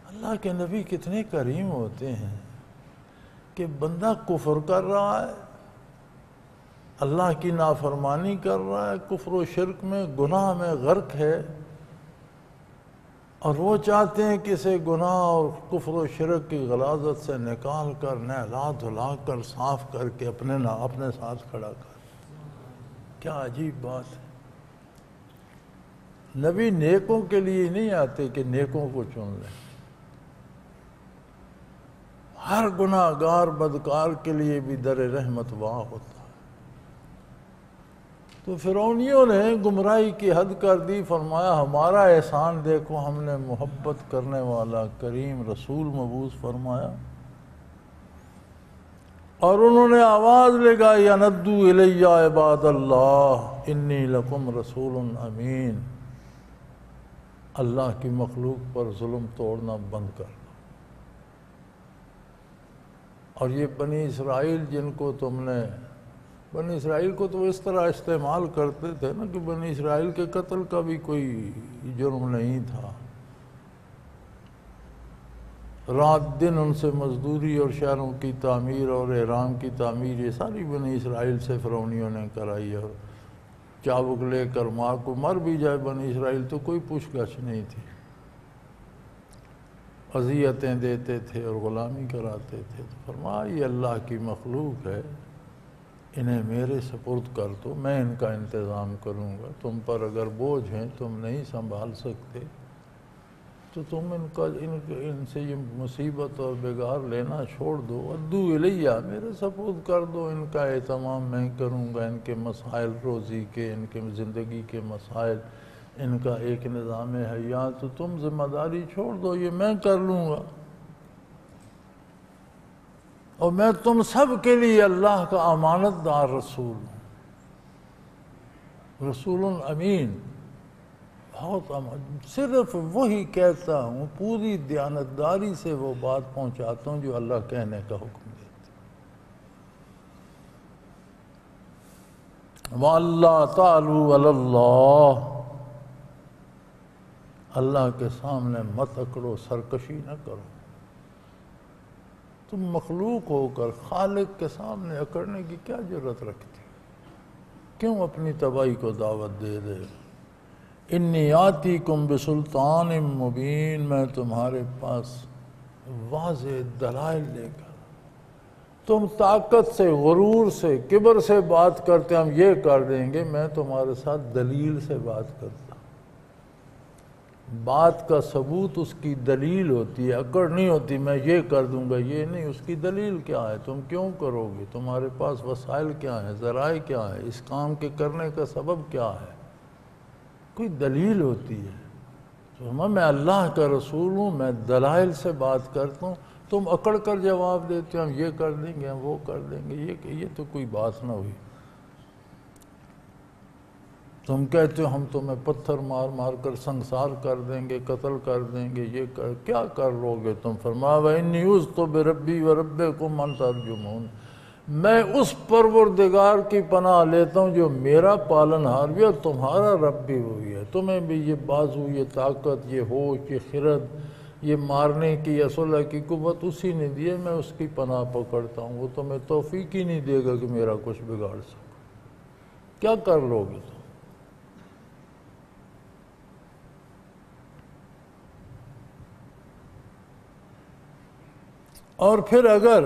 اللہ کے نبی کتنے کریم ہوتے ہیں کہ بندہ کفر کر رہا ہے، اللہ کی نافرمانی کر رہا ہے، کفر و شرک میں، گناہ میں غرق ہے، اور وہ چاہتے ہیں کہ اسے گناہ اور کفر و شرک کی غلاظت سے نکال کر، نہلا دھلا کر، صاف کر کے اپنے ساتھ کھڑا کر. کیا عجیب بات ہے. نبی نیکوں کے لیے نہیں آتے کہ نیکوں کو چن لیں، ہر گناہ گار بدکار کے لیے بھی در رحمت واہ ہوتا ہے. تو فرعونیوں نے گمراہی کی حد کر دی. فرمایا ہمارا احسان دیکھو، ہم نے محبت کرنے والا کریم رسول مبعوث فرمایا. اور انہوں نے آواز لگائی اندو الی عباد اللہ انی لکم رسول امین، اللہ کی مخلوق پر ظلم توڑنا بند کر. اور یہ بنی اسرائیل جن کو تم نے، بنی اسرائیل کو تو اس طرح استعمال کرتے تھے نا کہ بنی اسرائیل کے قتل کا بھی کوئی جرم نہیں تھا، رات دن ان سے مزدوری اور شہروں کی تعمیر اور احرام کی تعمیر یہ ساری بنی اسرائیل سے فرعونیوں نے کرائی. اور چابک لے کر ماں کو مر بھی جائے بنی اسرائیل تو کوئی پوچھ گچھ نہیں تھی، اذیتیں دیتے تھے اور غلامی کراتے تھے. تو فرمایا یہ اللہ کی مخلوق ہے، انہیں میرے سپرد کر دو، میں ان کا انتظام کروں گا. تم پر اگر بوجھ ہیں، تم نہیں سنبھال سکتے تو تم ان سے یہ مصیبت اور بگار لینا چھوڑ دو. ادو الیہ، میرے سپرد کر دو، ان کا اہتمام میں کروں گا. ان کے مسائل روزی کے، ان کے زندگی کے مسائل، ان کا ایک نظام حیات، تو تم ذمہ داری چھوڑ دو، یہ میں کر لوں گا. اور میں تم سب کے لیے اللہ کا امانت دار رسول ہوں، رسول امین، بہت صرف وہی کہتا ہوں، پوری دیانتداری سے وہ بات پہنچاتا ہوں جو اللہ کہنے کا حکم دیتا۔ وَأَلَّا تَعْلُوا عَلَى اللَّهِ، اللہ کے سامنے مت اکڑو، سرکشی نہ کرو۔ تم مخلوق ہو کر خالق کے سامنے اکڑنے کی کیا ضرورت رکھتی؟ کیوں اپنی تباہی کو دعوت دے دے؟ انی آتیکم بسلطان مبین، میں تمہارے پاس واضح دلائل لے کر، تم طاقت سے، غرور سے، کبر سے بات کرتے ہم یہ کر دیں گے، میں تمہارے ساتھ دلیل سے بات کرتا ہوں۔ بات کا ثبوت اس کی دلیل ہوتی ہے، اکڑ نہیں ہوتی میں یہ کر دوں گا، یہ نہیں، اس کی دلیل کیا ہے، تم کیوں کرو گے، تمہارے پاس وسائل کیا ہیں، ذرائع کیا ہیں، اس کام کے کرنے کا سبب کیا ہے، کوئی دلیل ہوتی ہے۔ تو میں اللہ کا رسول ہوں، میں دلائل سے بات کرتا ہوں، تم اکڑ کر جواب دیتے ہو ہم یہ کر دیں گے، ہم وہ کر دیں گے، یہ تو کوئی بات نہ ہوئی۔ تم کہتے ہو ہم تمہیں پتھر مار مار کر سنسار کر دیں گے، قتل کر دیں گے، یہ کیا کر لو گے تم؟ فرمایا وَإِنِّي عُذْتُ بِرَبِّي وَرَبِّكُمْ أَن تَرْجُمُونِ، میں اس پروردگار کی پناہ لیتا ہوں جو میرا پالن ہار بھی اور تمہارا رب بھی وہی ہے۔ تمہیں بھی یہ بازو، یہ طاقت، یہ ہوش، یہ خرد، یہ مارنے کی یا صلح کی قوت اسی نے دی ہے، میں اس کی پناہ پکڑتا ہوں، وہ تمہیں توفیق ہی نہیں دے گا کہ میرا کچھ بگاڑ سکو۔ کیا کر لو گے تم؟ اور پھر اگر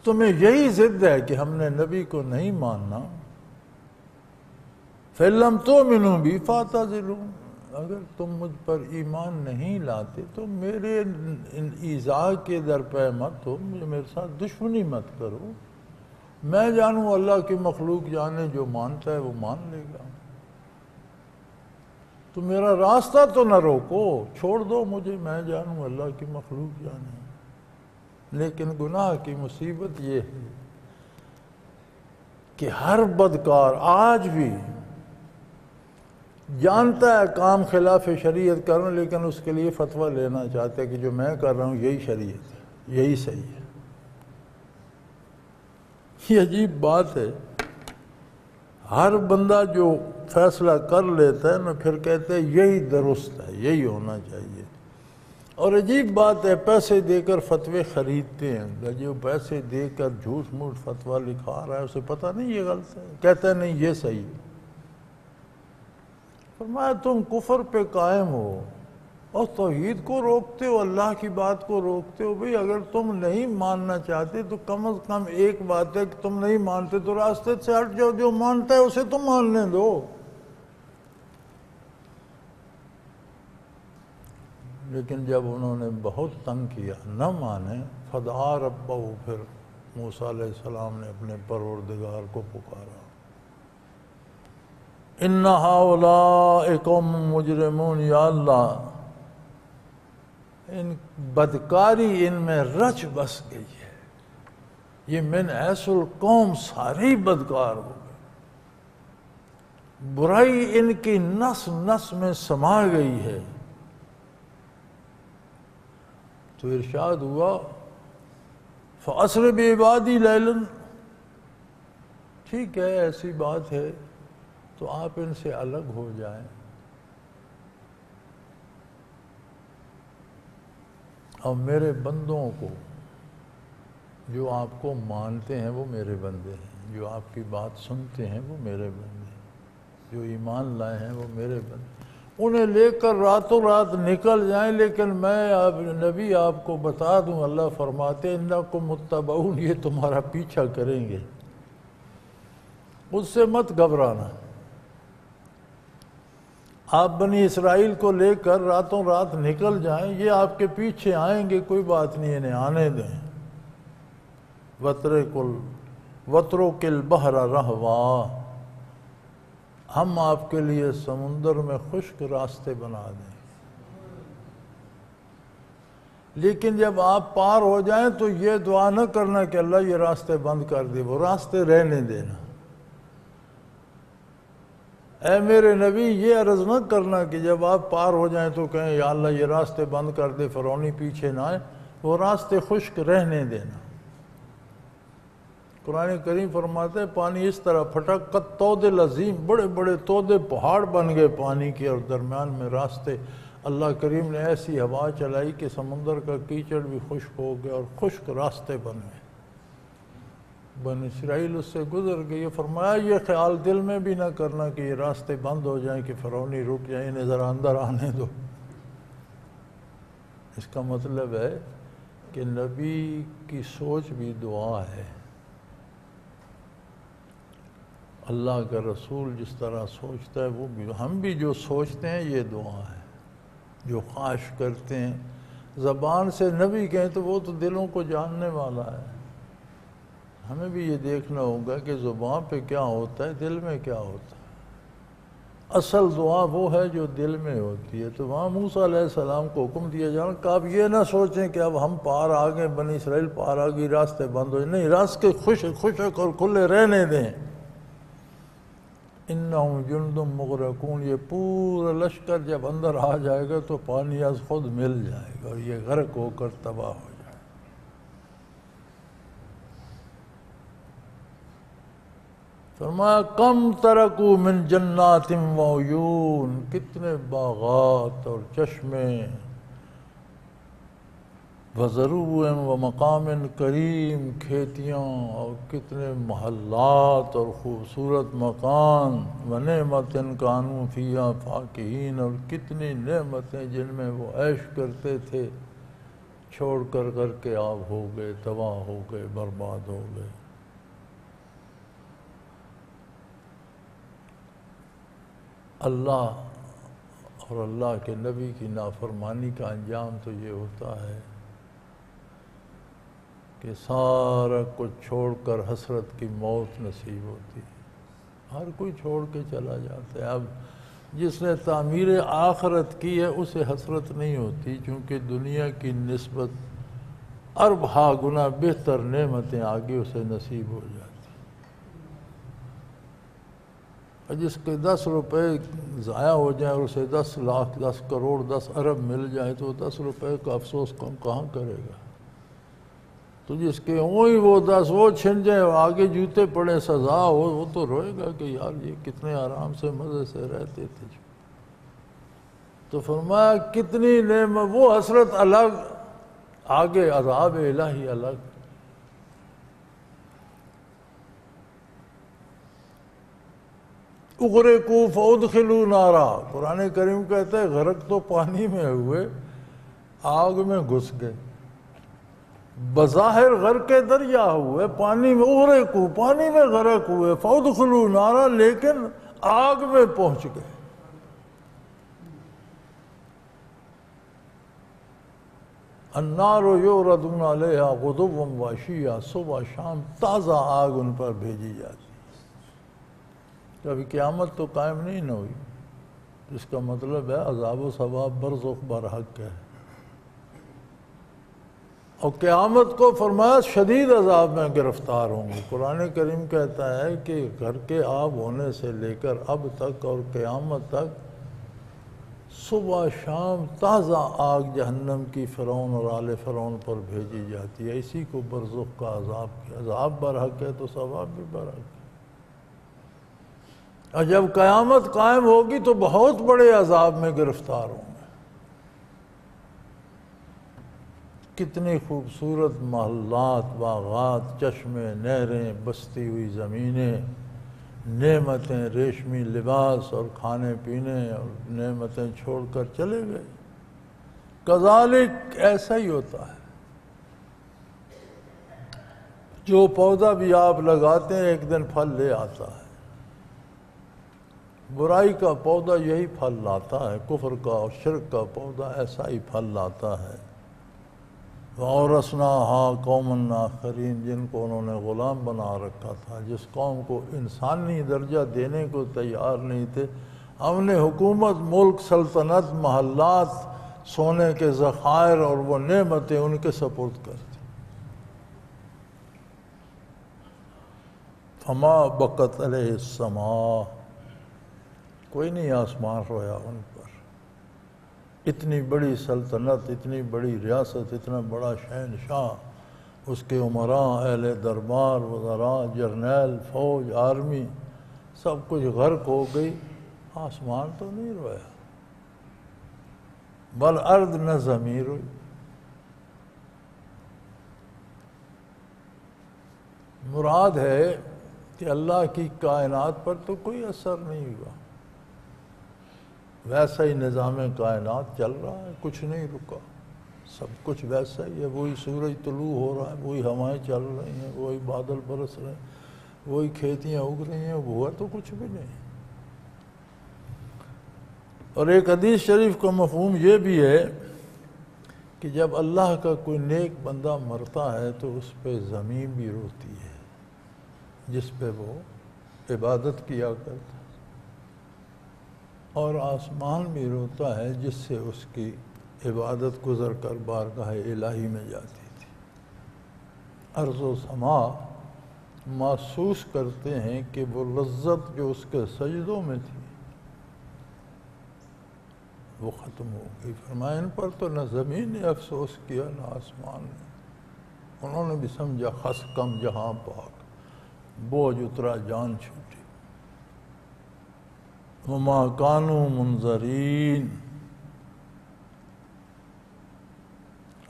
تمہیں یہی ضد ہے کہ ہم نے نبی کو نہیں ماننا، فَإِن تُؤْمِنُوا بِي فَاعْتَزِلُونِ، اگر تم مجھ پر ایمان نہیں لاتے تو میرے ایذاء کے درپے مت ہو، میرے ساتھ دشمنی مت کرو، میں جانوں اللہ کی مخلوق جانے، جو مانتا ہے وہ مان لے گا، تو میرا راستہ تو نہ روکو، چھوڑ دو مجھے، میں جانوں اللہ کی مخلوق جانے۔ لیکن گناہ کی مصیبت یہ ہے کہ ہر بدکار آج بھی جانتا ہے کام خلاف شریعت کرنا، لیکن اس کے لیے فتویٰ لینا چاہتا ہے کہ جو میں کر رہا ہوں یہی شریعت ہے، یہی صحیح ہے۔ یہ عجیب بات ہے، ہر بندہ جو فیصلہ کر لیتا ہے نا پھر کہتے ہیں یہی درست ہے، یہی ہونا چاہیے۔ اور عجیب بات ہے، پیسے دے کر فتوے خریدتے ہیں، جو پیسے دے کر جھوٹ موٹ فتویٰ لکھا رہا ہے اسے پتہ نہیں یہ غلط ہے، کہتا ہے نہیں یہ صحیح ہے۔ فرمایا تم کفر پہ قائم ہو اور توحید کو روکتے ہو، اللہ کی بات کو روکتے ہو۔ بھئی اگر تم نہیں ماننا چاہتے تو کم از کم ایک بات ہے کہ تم نہیں مانتے تو راستے سے ہٹ جاؤ، جو مانتا ہے اسے تم ماننے دو۔ لیکن جب انہوں نے بہت تنگ کیا، نہ مانے، فدعا ربہ، پھر موسیٰ علیہ السلام نے اپنے پروردگار کو پکارا، ان ہؤلاء قوم مجرمون، یا اللہ ان بدکاری ان میں رچ بس گئی ہے، یہ من حیث القوم ساری بدکار ہو گئے، برائی ان کی نس نس میں سما گئی ہے۔ تو ارشاد ہوا فَأَسْرِ بِعِبَادِي لَيْلًا، ٹھیک ہے ایسی بات ہے تو آپ ان سے الگ ہو جائیں اور میرے بندوں کو، جو آپ کو مانتے ہیں وہ میرے بندے ہیں، جو آپ کی بات سنتے ہیں وہ میرے بندے ہیں، جو ایمان لائے ہیں وہ میرے بندے، انہیں لے کر راتوں رات نکل جائیں، لیکن میں نبی آپ کو بتا دوں، اللہ فرماتے ہیں انکم متبعون، یہ تمہارا پیچھا کریں گے، مجھ سے مت گھبرانا۔ آپ بنی اسرائیل کو لے کر راتوں رات نکل جائیں، یہ آپ کے پیچھے آئیں گے، کوئی بات نہیں، انہیں آنے دیں۔ وَاتْرُكِ الْبَحْرَ رَهْوًا، ہم آپ کے لیے سمندر میں خشک راستے بنا دیں۔ لیکن جب آپ پار ہو جائیں تو یہ دعا نہ کرنا کہ اللہ یہ راستے بند کر دے، وہ راستے رہنے دینا۔ اے میرے نبی یہ عرض نہ کرنا کہ جب آپ پار ہو جائیں تو کہیں یا اللہ یہ راستے بند کر دے، فرعونی پیچھے نہ آئے، وہ راستے خشک رہنے دینا۔ قرآن کریم فرماتے ہیں پانی اس طرح پھٹا قد طود العظیم، بڑے بڑے تودے پہاڑ بن گئے پانی کے، اور درمیان میں راستے۔ اللہ کریم نے ایسی ہوا چلائی کہ سمندر کا کیچڑ بھی خشک ہو گیا اور خشک راستے بن گئے۔ بن اسرائیل اس سے گزر گئے۔ یہ فرمایا یہ خیال دل میں بھی نہ کرنا کہ یہ راستے بند ہو جائیں کہ فرعونی رک جائیں، انہیں ذرا اندر آنے دو۔ اس کا مطلب ہے کہ نبی کی سوچ بھی دعا ہے۔ اللہ کا رسول جس طرح سوچتا ہے وہ بھی، ہم بھی جو سوچتے ہیں یہ دعا ہے، جو خواہش کرتے ہیں۔ زبان سے نبی کہیں تو وہ تو دلوں کو جاننے والا ہے۔ ہمیں بھی یہ دیکھنا ہوگا کہ زبان پہ کیا ہوتا ہے، دل میں کیا ہوتا ہے۔ اصل دعا وہ ہے جو دل میں ہوتی ہے۔ تو وہاں موسیٰ علیہ السلام کو حکم دیا جانا کہ آپ یہ نہ سوچیں کہ اب ہم پار آ گئے، بنی اسرائیل پار آ گئی، راستے بند ہو جائیں، نہیں، راستے خشک اور کھلے رہنے دیں۔ انہم جند مغرقون، یہ پورا لشکر جب اندر آ جائے گا تو پانی از خود مل جائے گا اور یہ غرق ہو کر تباہ ہو جائے گا۔ فرمایا کم ترکو من جنات و عیون، کتنے باغات اور چشمے، وزروع و مقام کریم، کھیتیاں، اور کتنے محلات اور خوبصورت مکان، و نعمت کانوا فیہا فاکہین، اور کتنی نعمتیں جن میں وہ عیش کرتے تھے، چھوڑ کر کے آب ہو گئے، تباہ ہو گئے، برباد ہو گئے۔ اللہ اور اللہ کے نبی کی نافرمانی کا انجام تو یہ ہوتا ہے کہ سارا کچھ چھوڑ کر حسرت کی موت نصیب ہوتی ہے۔ ہر کوئی چھوڑ کے چلا جاتا ہے۔ اب جس نے تعمیر آخرت کی ہے اسے حسرت نہیں ہوتی، چونکہ دنیا کی نسبت ارب ہا گنا بہتر نعمتیں آگے اسے نصیب ہو جاتی۔ اور جس کے 10 روپے ضائع ہو جائیں اور اسے 10 لاکھ 10 کروڑ 10 ارب مل جائیں تو 10 روپے کا افسوس کہاں کرے گا؟ تو جس کے وہ 10 وہ چھن جائیں اور آگے جوتے پڑے سزا ہو، وہ تو روئے گا کہ یار یہ کتنے آرام سے مزے سے رہتے تھے۔ تو فرمایا کتنی نعمت، وہ حسرت الگ، آگے عذاب الہی الگ۔ اغرقوا فادخلوا نارا، قرآن کریم کہتا ہے غرق تو پانی میں ہوئے، آگ میں گھس گئے۔ بظاہر غرق دریا ہوئے، پانی میں اغرقوا، پانی میں غرق ہوئے، فادخلوا نارا، لیکن آگ میں پہنچ گئے۔ النار یعرضون علیہا غدوا وعشیا، صبح شام تازہ آگ ان پر بھیجی جاتی۔ کبھی قیامت تو قائم نہیں نہ ہوئی، جس کا مطلب ہے عذاب و ثواب برزخ برحق ہے۔ اور قیامت کو فرمایا شدید عذاب میں گرفتار ہوں گے۔ قرآن کریم کہتا ہے کہ گھر کے آب ہونے سے لے کر اب تک اور قیامت تک صبح شام تازہ آگ جہنم کی فرعون اور آل فرعون پر بھیجی جاتی ہے۔ اسی کو برزخ کا عذاب کیا۔ عذاب برحق ہے تو ثواب بھی برحق ہے۔ اور جب قیامت قائم ہوگی تو بہت بڑے عذاب میں گرفتار ہوں گے۔ کتنی خوبصورت محلات، باغات، چشمے، نہریں، بستی ہوئی زمینیں، نعمتیں، ریشمی لباس اور کھانے پینے اور نعمتیں چھوڑ کر چلے گئے۔ کذالک، ایسا ہی ہوتا ہے۔ جو پودا بھی آپ لگاتے ہیں ایک دن پھل لے آتا ہے۔ برائی کا پودا یہی پھل لاتا ہے، کفر کا اور شرک کا پودا ایسا ہی پھل لاتا ہے۔ وَأَوْرَثْنَاهَا قَوْمًا آخَرِينَ، جن کو انہوں نے غلام بنا رکھا تھا، جس قوم کو انسانی درجہ دینے کو تیار نہیں تھے، ہم نے حکومت، ملک، سلطنت، محلات، سونے کے ذخائر اور وہ نعمتیں ان کے سپرد کر دی. فما بقت علیہ السماء، کوئی نہیں آسمان رویا ان پر. اتنی بڑی سلطنت، اتنی بڑی ریاست، اتنا بڑا شہنشاہ، اس کے عمراء، اہل دربار، وزراء، جرنیل، فوج، آرمی، سب کچھ غرق ہو گئی، آسمان تو نہیں رویا. بل ارض نہ زمین روئی. مراد ہے کہ اللہ کی کائنات پر تو کوئی اثر نہیں ہوا، ویسا ہی نظام کائنات چل رہا ہے، کچھ نہیں رکا، سب کچھ ویسا ہی ہے. وہی سورج طلوع ہو رہا ہے، وہی ہوائیں چل رہی ہیں، وہی بادل برس رہے ہیں، وہی کھیتیاں اگ رہی ہیں، ہوا تو کچھ بھی نہیں. اور ایک حدیث شریف کا مفہوم یہ بھی ہے کہ جب اللہ کا کوئی نیک بندہ مرتا ہے تو اس پہ زمین بھی روتی ہے جس پہ وہ عبادت کیا کرتا، اور آسمان بھی روتا ہے جس سے اس کی عبادت گزر کر بارگاہ الہی میں جاتی تھی. ارض و سما محسوس کرتے ہیں کہ وہ لذت جو اس کے سجدوں میں تھی وہ ختم ہو گئی. فرمایا ان پر تو نہ زمین نے افسوس کیا نہ آسمان نے. انہوں نے بھی سمجھا خس کم جہاں پاک، بوجھ اترا جان چھوٹی. وما کانوا منظرین،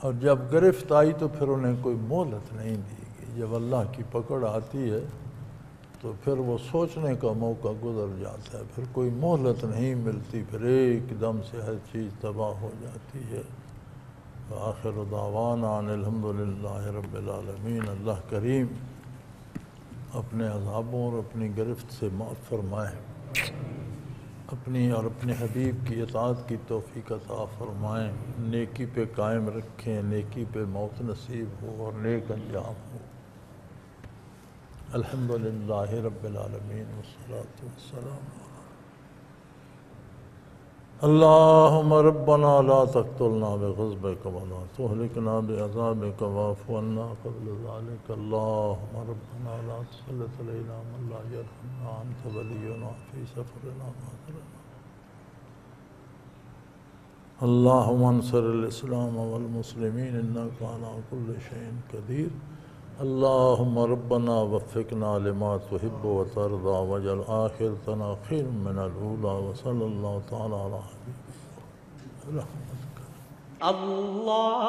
اور جب گرفت آئی تو پھر انہیں کوئی مہلت نہیں دی گئی. جب اللہ کی پکڑ آتی ہے تو پھر وہ سوچنے کا موقع گزر جاتا ہے، پھر کوئی مہلت نہیں ملتی، پھر ایک دم سے ہر چیز تباہ ہو جاتی ہے. آخر دعوانا ان الحمدللہ رب العالمین. اللہ کریم اپنے عذابوں اور اپنی گرفت سے معاف فرمائے، اپنی اور اپنے حبیب کی اطاعت کی توفیق عطا فرمائیں، نیکی پہ قائم رکھیں، نیکی پہ موت نصیب ہو اور نیک انجام ہو. الحمدللہ رب العالمین والصلاة والسلام. اللہم ربنا لا تقتلنا بغضبک ولا تہلکنا بعذابک واعف عنا قبل ذلک. اللہم ربنا لا تسلط علینا من لا یرحمنا انت ولینا فی سفرنا ماضرنا. اللہم انصر الاسلام والمسلمین انک علی کل شیء قدیر. اللہم ربنا وفقنا لما تحب وترضى واجعل آخرتنا خیر من الاولی وصلی اللہ تعالی علی حبیبک رحمتک. اللہ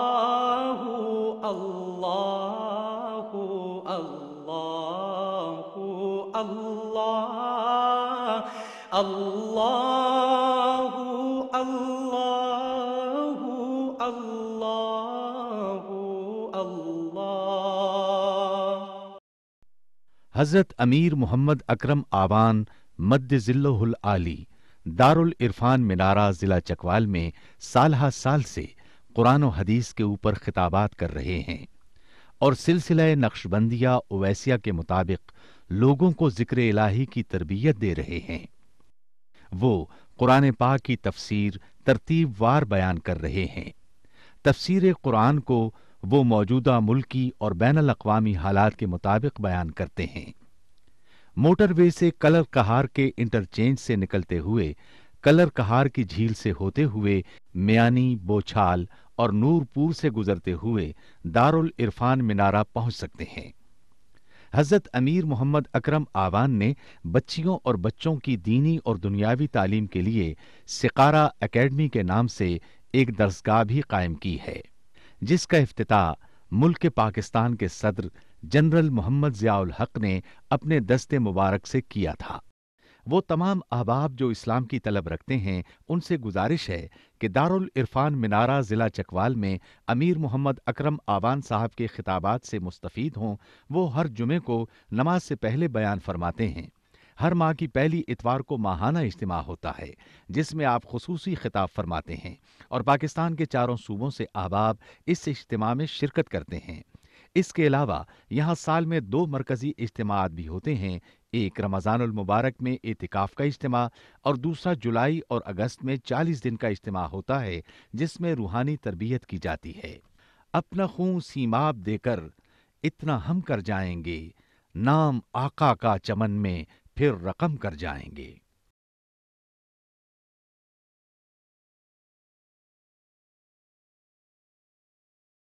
اللہ اللہ اللہ اللہ اللہ اللہ اللہ. حضرت امیر محمد اکرم آوان مد ذلہ العالی دارالعرفان منارہ ضلع چکوال میں سالہ سال سے قرآن و حدیث کے اوپر خطابات کر رہے ہیں اور سلسلہ نقشبندیہ اویسیہ کے مطابق لوگوں کو ذکر الہی کی تربیت دے رہے ہیں. وہ قرآن پاک کی تفسیر ترتیب وار بیان کر رہے ہیں. تفسیر قرآن کو وہ موجودہ ملکی اور بین الاقوامی حالات کے مطابق بیان کرتے ہیں. موٹر وے سے کلر کہار کے انٹرچینج سے نکلتے ہوئے کلر کہار کی جھیل سے ہوتے ہوئے میانی، بوچھال اور نورپور سے گزرتے ہوئے دارالعرفان منارہ پہنچ سکتے ہیں. حضرت امیر محمد اکرم آوان نے بچیوں اور بچوں کی دینی اور دنیاوی تعلیم کے لیے سقارہ اکیڈمی کے نام سے ایک درسگاہ بھی قائم کی ہے، جس کا افتتاح ملک پاکستان کے صدر جنرل محمد ضیاء الحق نے اپنے دست مبارک سے کیا تھا. وہ تمام احباب جو اسلام کی طلب رکھتے ہیں ان سے گزارش ہے کہ دارالعرفان منارہ ضلع چکوال میں امیر محمد اکرم آوان صاحب کے خطابات سے مستفید ہوں. وہ ہر جمعے کو نماز سے پہلے بیان فرماتے ہیں. ہر ماہ کی پہلی اتوار کو ماہانہ اجتماع ہوتا ہے جس میں آپ خصوصی خطاب فرماتے ہیں اور پاکستان کے چاروں صوبوں سے احباب اس اجتماع میں شرکت کرتے ہیں. اس کے علاوہ یہاں سال میں 2 مرکزی اجتماعات بھی ہوتے ہیں، ایک رمضان المبارک میں اعتکاف کا اجتماع اور دوسرا جولائی اور اگست میں 40 دن کا اجتماع ہوتا ہے جس میں روحانی تربیت کی جاتی ہے۔ اپنا خون سیماب دے کر اتنا ہم کر جائیں گے، نام آقا کا چمن میں پھر رقم کر جائیں گے۔